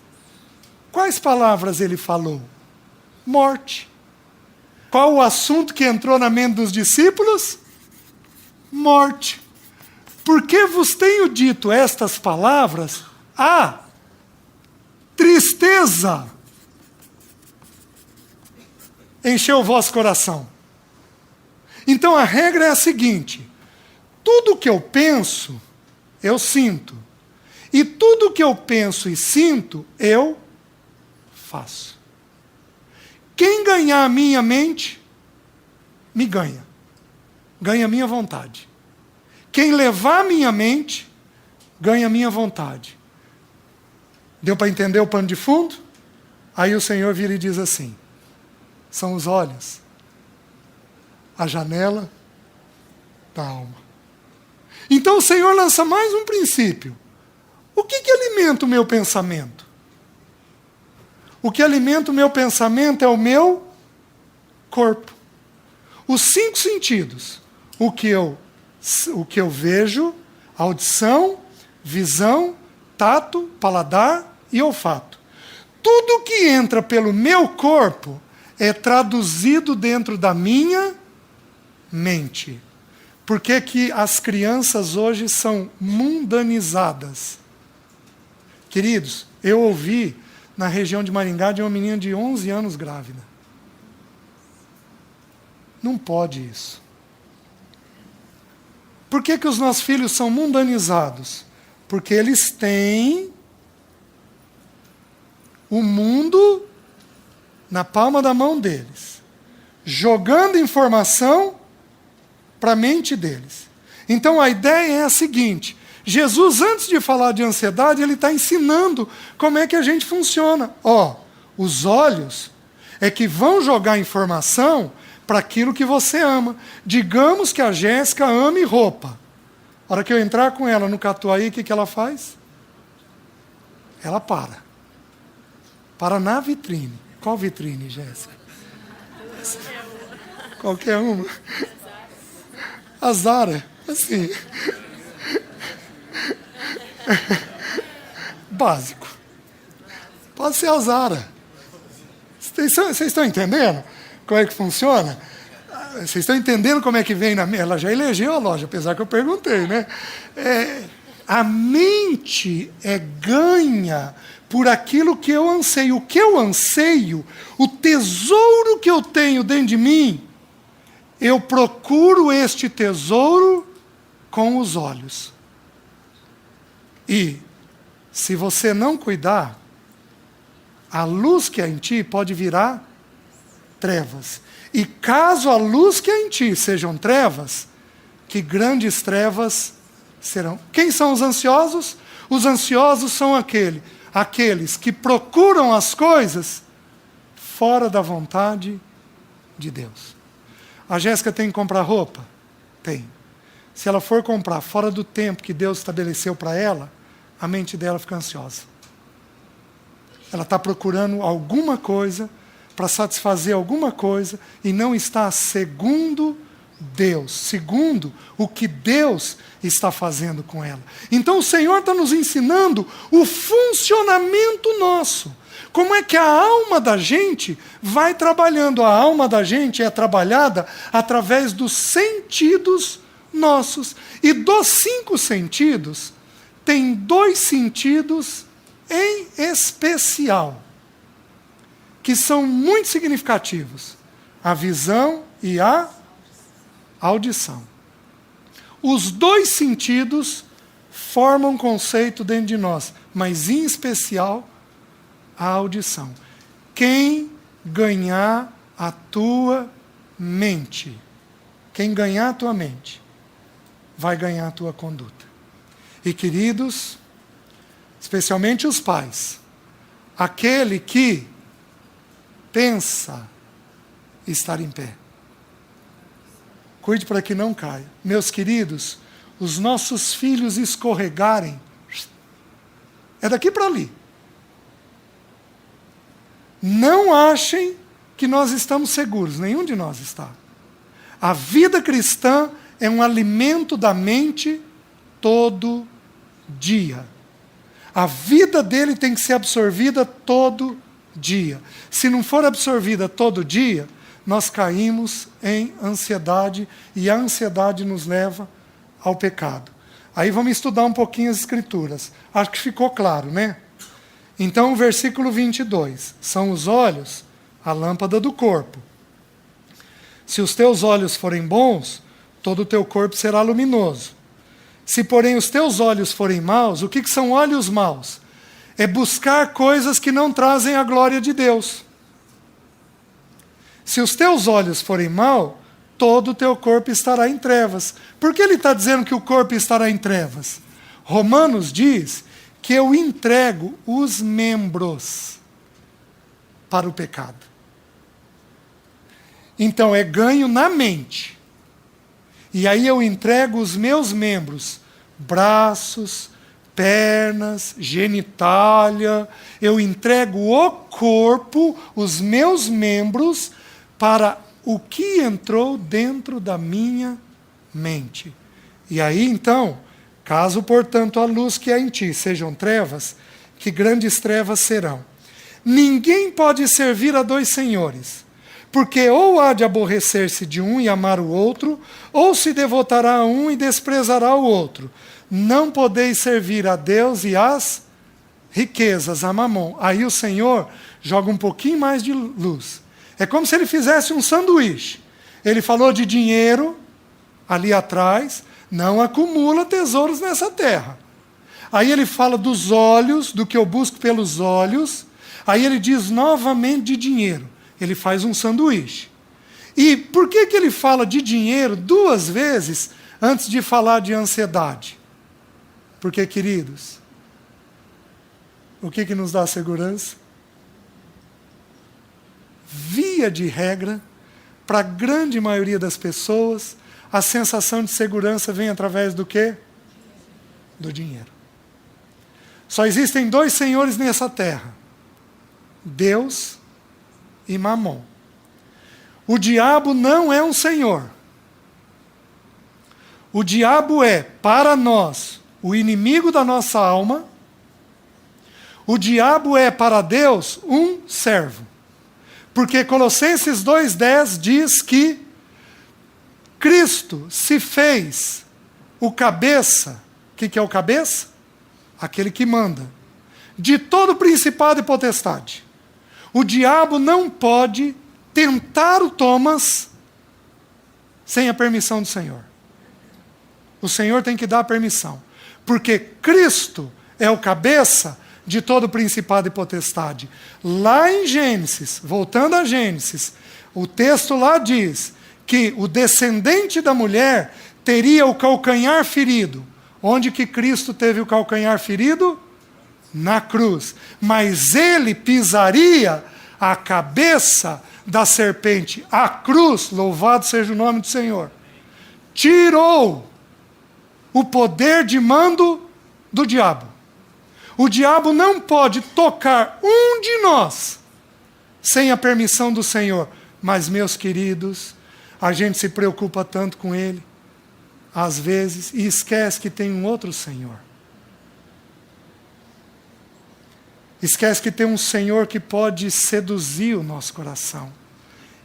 Quais palavras ele falou? Morte. Qual o assunto que entrou na mente dos discípulos? Morte. Porque vos tenho dito estas palavras? A tristeza encheu o vosso coração. Então a regra é a seguinte: tudo que eu penso, eu sinto. E tudo que eu penso e sinto, eu faço. Quem ganhar a minha mente, me ganha. Ganha a minha vontade. Quem levar a minha mente, ganha a minha vontade. Deu para entender o pano de fundo? Aí o Senhor vira e diz assim: são os olhos, a janela da alma. Então o Senhor lança mais um princípio. O que alimenta o meu pensamento? O que alimenta o meu pensamento é o meu corpo. Os 5 sentidos. O que eu vejo, audição, visão, tato, paladar e olfato. Tudo que entra pelo meu corpo é traduzido dentro da minha mente. Por que que as crianças hoje são mundanizadas? Queridos, eu ouvi na região de Maringá de uma menina de 11 anos grávida. Não pode isso. Por que que os nossos filhos são mundanizados? Porque eles têm o mundo na palma da mão deles, jogando informação para a mente deles. Então a ideia é a seguinte: Jesus, antes de falar de ansiedade, ele está ensinando como é que a gente funciona. Os olhos é que vão jogar informação para aquilo que você ama. Digamos que a Jéssica ame roupa. A hora que eu entrar com ela no Catuaí, o que ela faz? Ela para. Para na vitrine. Qual vitrine, Jéssica? Qualquer uma. A Zara, assim. Básico. Pode ser a Zara. Vocês estão entendendo como é que funciona? Vocês estão entendendo como é que vem na mente? Ela já elegeu a loja, apesar que eu perguntei, né? A mente é ganha por aquilo que eu anseio. O que eu anseio, o tesouro que eu tenho dentro de mim, eu procuro este tesouro com os olhos. E, se você não cuidar, a luz que há em ti pode virar trevas. E caso a luz que há em ti sejam trevas, que grandes trevas serão. Quem são os ansiosos? Os ansiosos são aqueles que procuram as coisas fora da vontade de Deus. A Jéssica tem que comprar roupa? Tem. Se ela for comprar fora do tempo que Deus estabeleceu para ela, a mente dela fica ansiosa. Ela está procurando alguma coisa para satisfazer alguma coisa e não está segundo Deus, segundo o que Deus está fazendo com ela. Então o Senhor está nos ensinando o funcionamento nosso. Como é que a alma da gente vai trabalhando? A alma da gente é trabalhada através dos sentidos nossos. E dos 5 sentidos, tem 2 sentidos em especial, que são muito significativos: a visão e a audição. Os 2 sentidos formam um conceito dentro de nós, mas em especial a audição. Quem ganhar a tua mente, quem ganhar a tua mente, vai ganhar a tua conduta. E queridos, especialmente os pais, aquele que pensa estar em pé, cuide para que não caia. Meus queridos, os nossos filhos escorregarem, é daqui para ali. Não achem que nós estamos seguros, nenhum de nós está. A vida cristã é um alimento da mente todo dia. A vida dele tem que ser absorvida todo dia. Se não for absorvida todo dia, nós caímos em ansiedade, e a ansiedade nos leva ao pecado. Aí vamos estudar um pouquinho as Escrituras. Acho que ficou claro, né? Então, o versículo 22. São os olhos a lâmpada do corpo. Se os teus olhos forem bons, todo o teu corpo será luminoso. Se, porém, os teus olhos forem maus, o que são olhos maus? É buscar coisas que não trazem a glória de Deus. Se os teus olhos forem maus, todo o teu corpo estará em trevas. Por que ele está dizendo que o corpo estará em trevas? Romanos diz que eu entrego os membros para o pecado. Então é ganho na mente. E aí eu entrego os meus membros, braços, pernas, genitália, eu entrego o corpo, os meus membros, para o que entrou dentro da minha mente. E aí então, caso, portanto, a luz que há em ti sejam trevas, que grandes trevas serão. Ninguém pode servir a 2 senhores, porque ou há de aborrecer-se de um e amar o outro, ou se devotará a um e desprezará o outro. Não podeis servir a Deus e às riquezas, a mamon. Aí o Senhor joga um pouquinho mais de luz. É como se ele fizesse um sanduíche. Ele falou de dinheiro ali atrás, não acumula tesouros nessa terra. Aí ele fala dos olhos, do que eu busco pelos olhos. Aí ele diz novamente de dinheiro. Ele faz um sanduíche. E por que ele fala de dinheiro 2 vezes antes de falar de ansiedade? Porque, queridos, o que nos dá segurança? Via de regra, para a grande maioria das pessoas, a sensação de segurança vem através do quê? Do dinheiro. Só existem 2 senhores nessa terra: Deus e Mamon. O diabo não é um senhor. O diabo é, para nós, o inimigo da nossa alma, O diabo é para Deus um servo. Porque Colossenses 2,10 diz que Cristo se fez o cabeça. O que é o cabeça? Aquele que manda. De todo principado e potestade. O diabo não pode tentar o Thomas sem a permissão do Senhor. O Senhor tem que dar a permissão. Porque Cristo é o cabeça de todo principado e potestade. Lá em Gênesis, voltando a Gênesis, o texto lá diz que o descendente da mulher teria o calcanhar ferido. Onde que Cristo teve o calcanhar ferido? Na cruz. Mas ele pisaria a cabeça da serpente. A cruz, louvado seja o nome do Senhor, tirou o poder de mando do diabo. O diabo não pode tocar um de nós sem a permissão do Senhor. Mas, meus queridos, a gente se preocupa tanto com ele, às vezes, e esquece que tem um outro Senhor. Esquece que tem um Senhor que pode seduzir o nosso coração,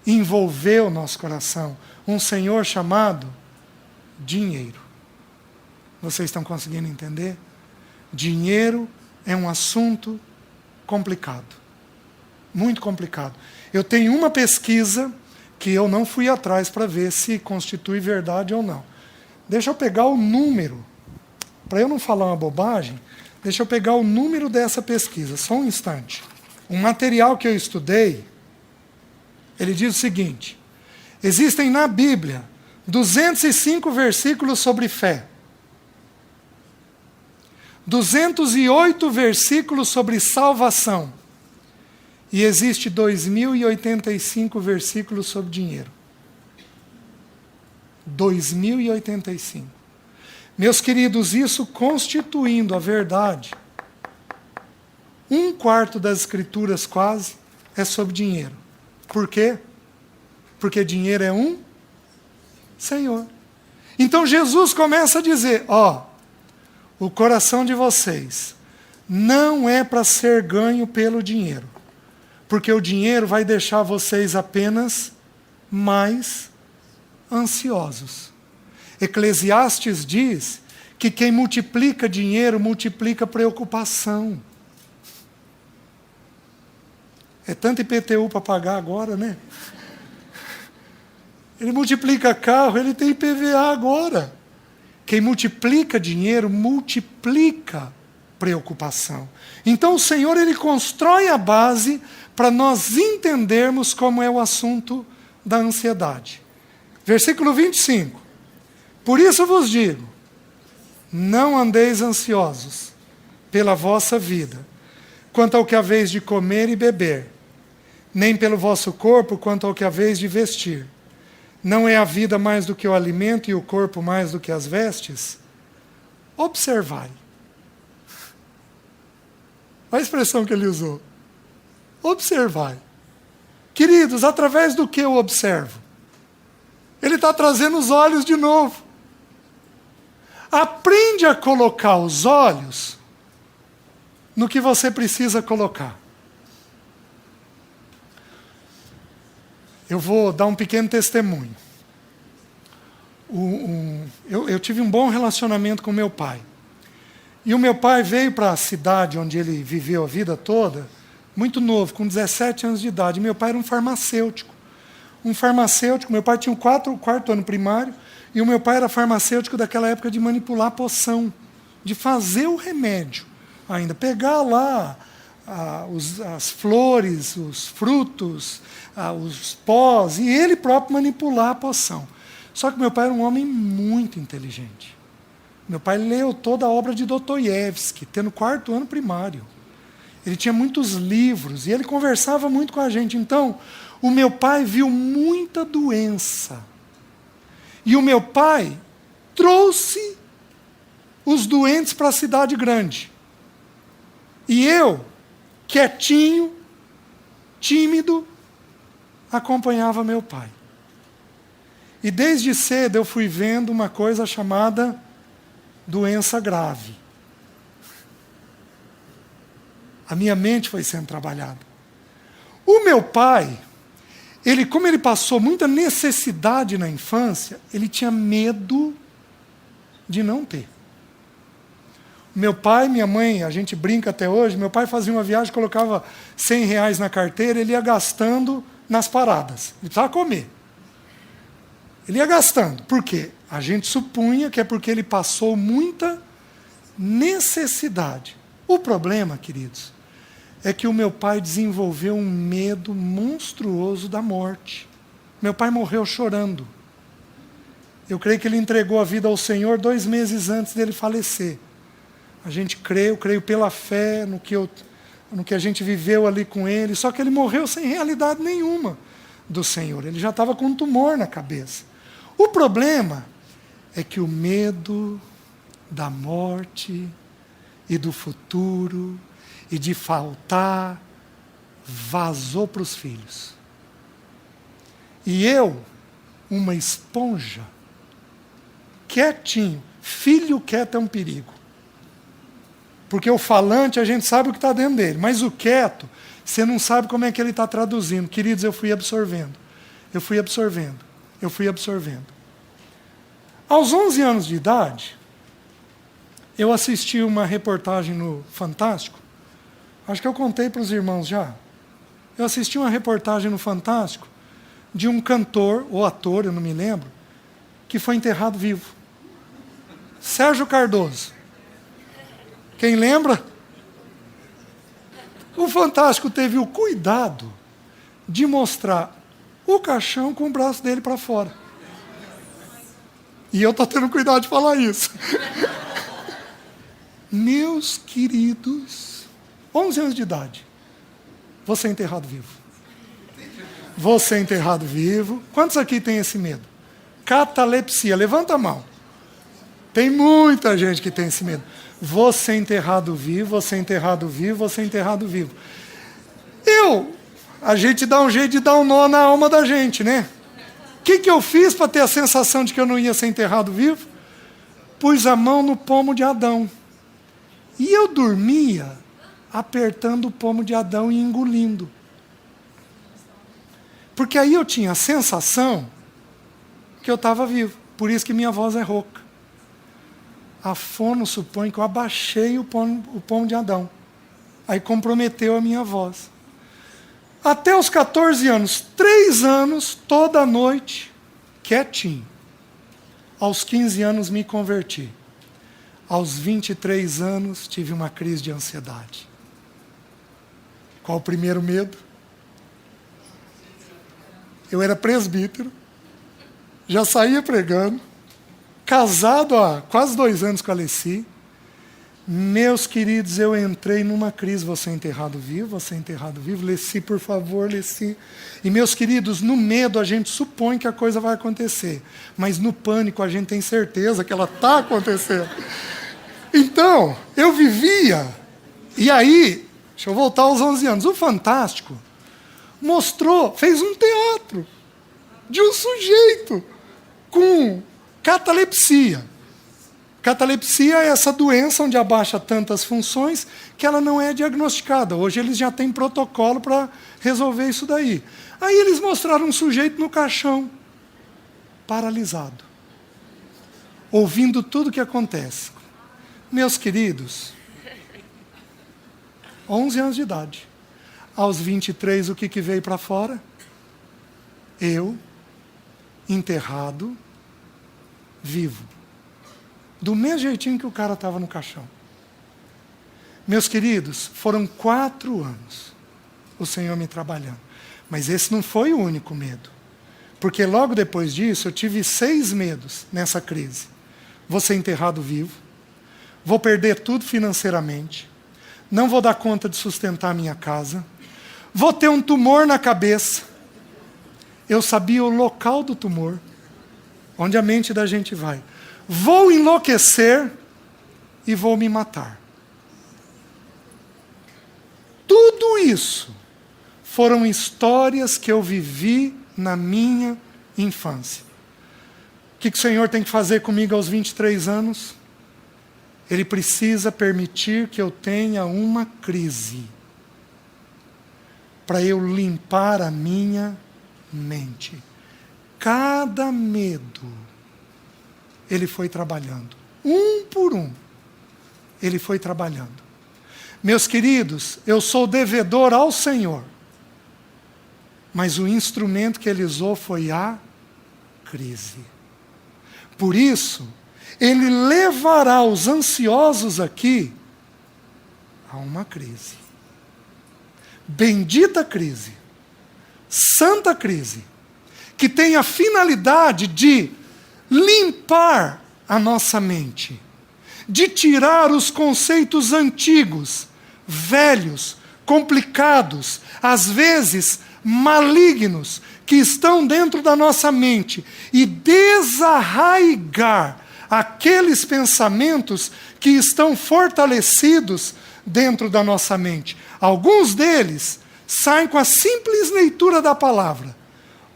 envolver o nosso coração. Um Senhor chamado dinheiro. Vocês estão conseguindo entender? Dinheiro é um assunto complicado. Muito complicado. Eu tenho uma pesquisa que eu não fui atrás para ver se constitui verdade ou não. Deixa eu pegar o número. Para eu não falar uma bobagem, deixa eu pegar o número dessa pesquisa. Só um instante. Um material que eu estudei, ele diz o seguinte: existem na Bíblia 205 versículos sobre fé. 208 versículos sobre salvação. E existe 2085 versículos sobre dinheiro. 2085. Meus queridos, isso constituindo a verdade, 1/4 das escrituras quase é sobre dinheiro. Por quê? Porque dinheiro é um Senhor. Então Jesus começa a dizer, o coração de vocês não é para ser ganho pelo dinheiro. Porque o dinheiro vai deixar vocês apenas mais ansiosos. Eclesiastes diz que quem multiplica dinheiro, multiplica preocupação. É tanto IPTU para pagar agora, né? Ele multiplica carro, ele tem IPVA agora. Quem multiplica dinheiro, multiplica preocupação. Então o Senhor, ele constrói a base para nós entendermos como é o assunto da ansiedade. Versículo 25. Por isso vos digo, não andeis ansiosos pela vossa vida, quanto ao que haveis de comer e beber, nem pelo vosso corpo, quanto ao que haveis de vestir. Não é a vida mais do que o alimento e o corpo mais do que as vestes? Observai. Olha a expressão que ele usou. Observai. Queridos, através do que eu observo? Ele está trazendo os olhos de novo. Aprende a colocar os olhos no que você precisa colocar. Eu vou dar um pequeno testemunho. Eu tive um bom relacionamento com meu pai. E o meu pai veio para a cidade onde ele viveu a vida toda, muito novo, com 17 anos de idade. Meu pai era um farmacêutico. Meu pai tinha o quarto ano primário, e o meu pai era farmacêutico daquela época de manipular a poção, de fazer o remédio ainda. Pegar lá as flores, os frutos, os pós, e ele próprio manipular a poção. Só que meu pai era um homem muito inteligente. Meu pai leu toda a obra de Dostoiévski, tendo 4º ano primário. Ele tinha muitos livros, e ele conversava muito com a gente. Então, o meu pai viu muita doença. E o meu pai trouxe os doentes para a cidade grande. E eu, quietinho, tímido, acompanhava meu pai. E desde cedo eu fui vendo uma coisa chamada doença grave. A minha mente foi sendo trabalhada. O meu pai, como ele passou muita necessidade na infância, ele tinha medo de não ter. Meu pai, minha mãe, a gente brinca até hoje, meu pai fazia uma viagem, colocava R$100 na carteira, ele ia gastando nas paradas. Ele precisava comer. Ele ia gastando. Por quê? A gente supunha que é porque ele passou muita necessidade. O problema, queridos, é que o meu pai desenvolveu um medo monstruoso da morte. Meu pai morreu chorando. Eu creio que ele entregou a vida ao Senhor 2 meses antes dele falecer. A gente crê, eu creio pela fé no que a gente viveu ali com ele, só que ele morreu sem realidade nenhuma do Senhor. Ele já estava com um tumor na cabeça. O problema é que o medo da morte e do futuro e de faltar vazou para os filhos. E eu, uma esponja, quietinho, filho quieto é um perigo. Porque o falante, a gente sabe o que está dentro dele, mas o quieto, você não sabe como é que ele está traduzindo. Queridos, eu fui absorvendo. Aos 11 anos de idade, eu assisti uma reportagem no Fantástico. Acho que eu contei para os irmãos já. Eu assisti uma reportagem no Fantástico de um cantor, ou ator, eu não me lembro, que foi enterrado vivo. Sérgio Cardoso. Quem lembra? O Fantástico teve o cuidado de mostrar o caixão com o braço dele para fora. E eu estou tendo cuidado de falar isso. Meus queridos, 11 anos de idade, você é enterrado vivo. Você é enterrado vivo. Quantos aqui têm esse medo? Catalepsia, levanta a mão. Tem muita gente que tem esse medo. Você é enterrado vivo, você é enterrado vivo, você é enterrado vivo. A gente dá um jeito de dar um nó na alma da gente, né? O que eu fiz para ter a sensação de que eu não ia ser enterrado vivo? Pus a mão no pomo de Adão. E eu dormia apertando o pomo de Adão e engolindo. Porque aí eu tinha a sensação que eu estava vivo. Por isso que minha voz é rouca. A fono supõe que eu abaixei o pomo de Adão. Aí comprometeu a minha voz. Até os 14 anos, 3 anos, toda noite, quietinho. Aos 15 anos me converti. Aos 23 anos tive uma crise de ansiedade. Qual o primeiro medo? Eu era presbítero, já saía pregando, casado há quase 2 anos com a Alessi. Meus queridos, eu entrei numa crise. Você é enterrado vivo, você é enterrado vivo. Alessi, por favor, Alessi. E meus queridos, no medo a gente supõe que a coisa vai acontecer. Mas no pânico a gente tem certeza que ela está acontecendo. Então, eu vivia. E aí, deixa eu voltar aos 11 anos. O Fantástico fez um teatro de um sujeito com catalepsia. Catalepsia é essa doença onde abaixa tantas funções que ela não é diagnosticada. Hoje eles já têm protocolo para resolver isso daí. Aí eles mostraram um sujeito no caixão, paralisado, ouvindo tudo o que acontece. Meus queridos, 11 anos de idade. Aos 23, o que veio para fora? Eu, enterrado, vivo. Do mesmo jeitinho que o cara estava no caixão. Meus queridos, foram 4 anos o Senhor me trabalhando. Mas esse não foi o único medo. Porque logo depois disso, eu tive 6 medos nessa crise. Vou ser enterrado vivo. Vou perder tudo financeiramente. Não vou dar conta de sustentar a minha casa. Vou ter um tumor na cabeça. Eu sabia o local do tumor, onde a mente da gente vai. Vou enlouquecer e vou me matar. Tudo isso foram histórias que eu vivi na minha infância. O que o Senhor tem que fazer comigo aos 23 anos? Ele precisa permitir que eu tenha uma crise para eu limpar a minha mente. Cada medo, Ele foi trabalhando. Um por um, Ele foi trabalhando. Meus queridos, eu sou devedor ao Senhor. Mas o instrumento que Ele usou foi a crise. Por isso, Ele levará os ansiosos aqui a uma crise. Bendita crise, santa crise, que tem a finalidade de limpar a nossa mente, de tirar os conceitos antigos, velhos, complicados, às vezes malignos, que estão dentro da nossa mente, e desarraigar aqueles pensamentos que estão fortalecidos dentro da nossa mente. Alguns deles saem com a simples leitura da palavra.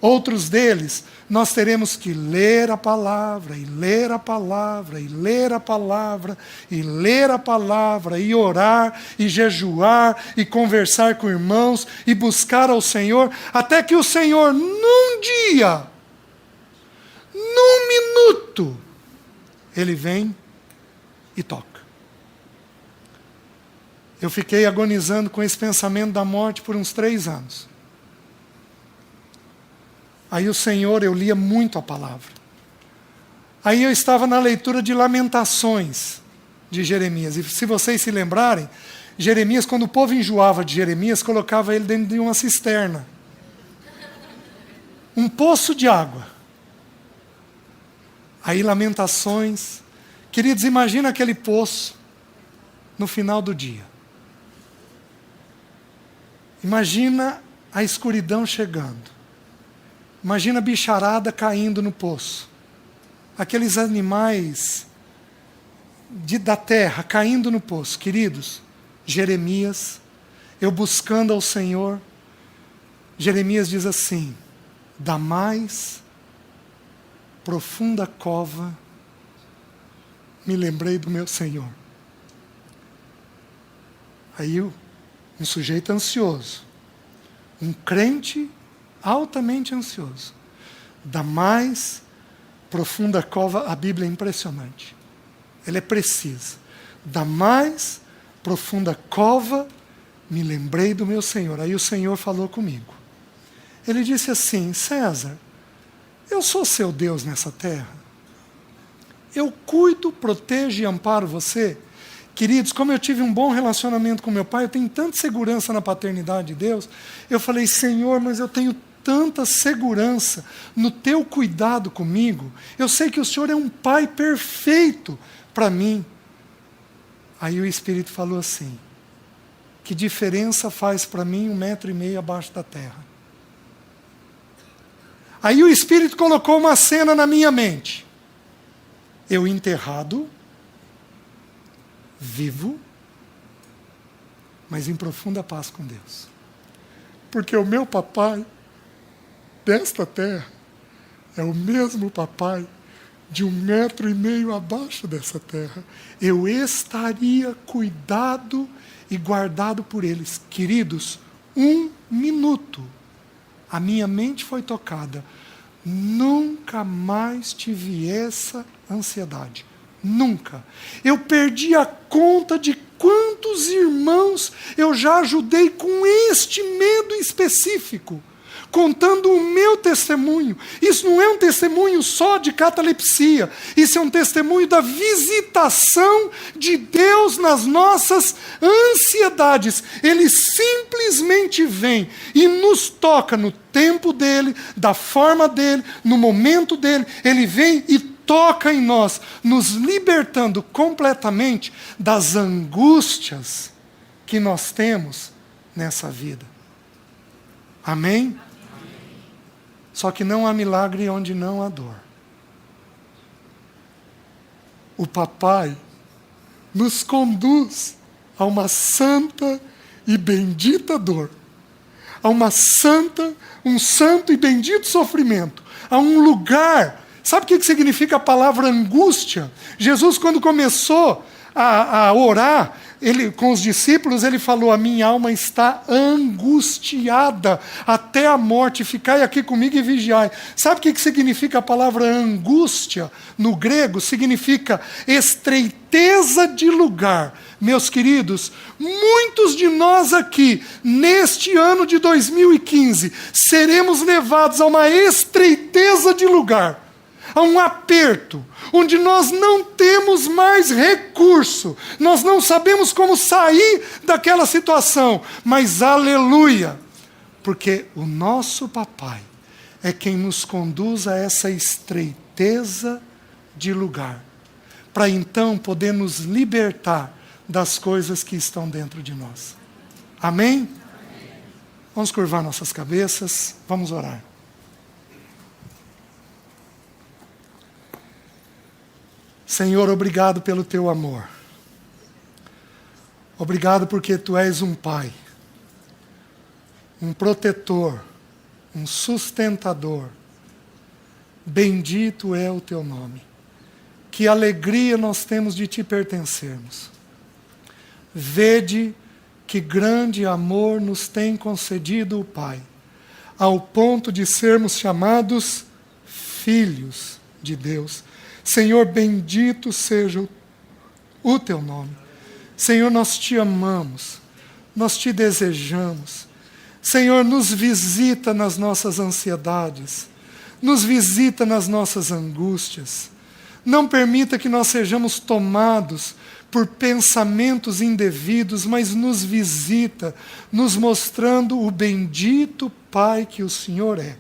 Outros deles, nós teremos que ler a palavra, e ler a palavra, e ler a palavra, e ler a palavra, e orar, e jejuar, e conversar com irmãos, e buscar ao Senhor, até que o Senhor, num dia, num minuto, Ele vem e toca. Eu fiquei agonizando com esse pensamento da morte por uns 3 anos. Aí o Senhor, eu lia muito a palavra. Aí eu estava na leitura de Lamentações de Jeremias. E se vocês se lembrarem, Jeremias, quando o povo enjoava de Jeremias, colocava ele dentro de uma cisterna. Um poço de água. Aí Lamentações. Queridos, imagina aquele poço no final do dia. Imagina a escuridão chegando. Imagina a bicharada caindo no poço. Aqueles animais da terra caindo no poço. Queridos, Jeremias, eu buscando ao Senhor, Jeremias diz assim: da mais profunda cova me lembrei do meu Senhor. Aí um sujeito ansioso, um crente altamente ansioso, da mais profunda cova, a Bíblia é impressionante, ela é precisa, da mais profunda cova me lembrei do meu Senhor. Aí o Senhor falou comigo, Ele disse assim: César, eu sou seu Deus nessa terra, eu cuido, protejo e amparo você. Queridos, como eu tive um bom relacionamento com meu pai, eu tenho tanta segurança na paternidade de Deus, eu falei: Senhor, mas eu tenho tanta segurança no teu cuidado comigo, eu sei que o Senhor é um pai perfeito para mim. Aí o Espírito falou assim: que diferença faz para mim 1,5 metro abaixo da terra? Aí o Espírito colocou uma cena na minha mente, eu enterrado, vivo, mas em profunda paz com Deus, porque o meu papai desta terra é o mesmo papai de 1,5 metro abaixo dessa terra. Eu estaria cuidado e guardado por eles. Queridos, 1 minuto, a minha mente foi tocada. Nunca mais tive essa ansiedade. Nunca. Eu perdi a conta de quantos irmãos eu já ajudei com este medo específico, contando o meu testemunho. Isso não é um testemunho só de catalepsia, isso é um testemunho da visitação de Deus nas nossas ansiedades. Ele simplesmente vem e nos toca no tempo dele, da forma dele, no momento dele. Ele vem e toca em nós, nos libertando completamente das angústias que nós temos nessa vida. Amém? Só que não há milagre onde não há dor. O papai nos conduz a uma santa e bendita dor, a um santo e bendito sofrimento, a um lugar. Sabe o que significa a palavra angústia? Jesus, quando começou a orar, com os discípulos, ele falou: a minha alma está angustiada até a morte, ficai aqui comigo e vigiai. Sabe o que significa a palavra angústia no grego? Significa estreiteza de lugar. Meus queridos, muitos de nós aqui, neste ano de 2015, seremos levados a uma estreiteza de lugar, a um aperto, onde nós não temos mais recurso, nós não sabemos como sair daquela situação, mas aleluia, porque o nosso papai é quem nos conduz a essa estreiteza de lugar, para então poder nos libertar das coisas que estão dentro de nós. Amém? Vamos curvar nossas cabeças, vamos orar. Senhor, obrigado pelo teu amor. Obrigado porque tu és um pai, um protetor, um sustentador. Bendito é o teu nome. Que alegria nós temos de te pertencermos. Vede que grande amor nos tem concedido o Pai, ao ponto de sermos chamados filhos de Deus. Senhor, bendito seja o teu nome. Senhor, nós te amamos, nós te desejamos. Senhor, nos visita nas nossas ansiedades, nos visita nas nossas angústias. Não permita que nós sejamos tomados por pensamentos indevidos, mas nos visita, nos mostrando o bendito Pai que o Senhor é,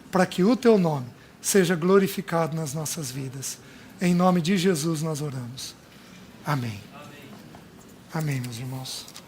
para que o teu nome seja glorificado nas nossas vidas. Em nome de Jesus nós oramos. Amém. Amém, meus irmãos.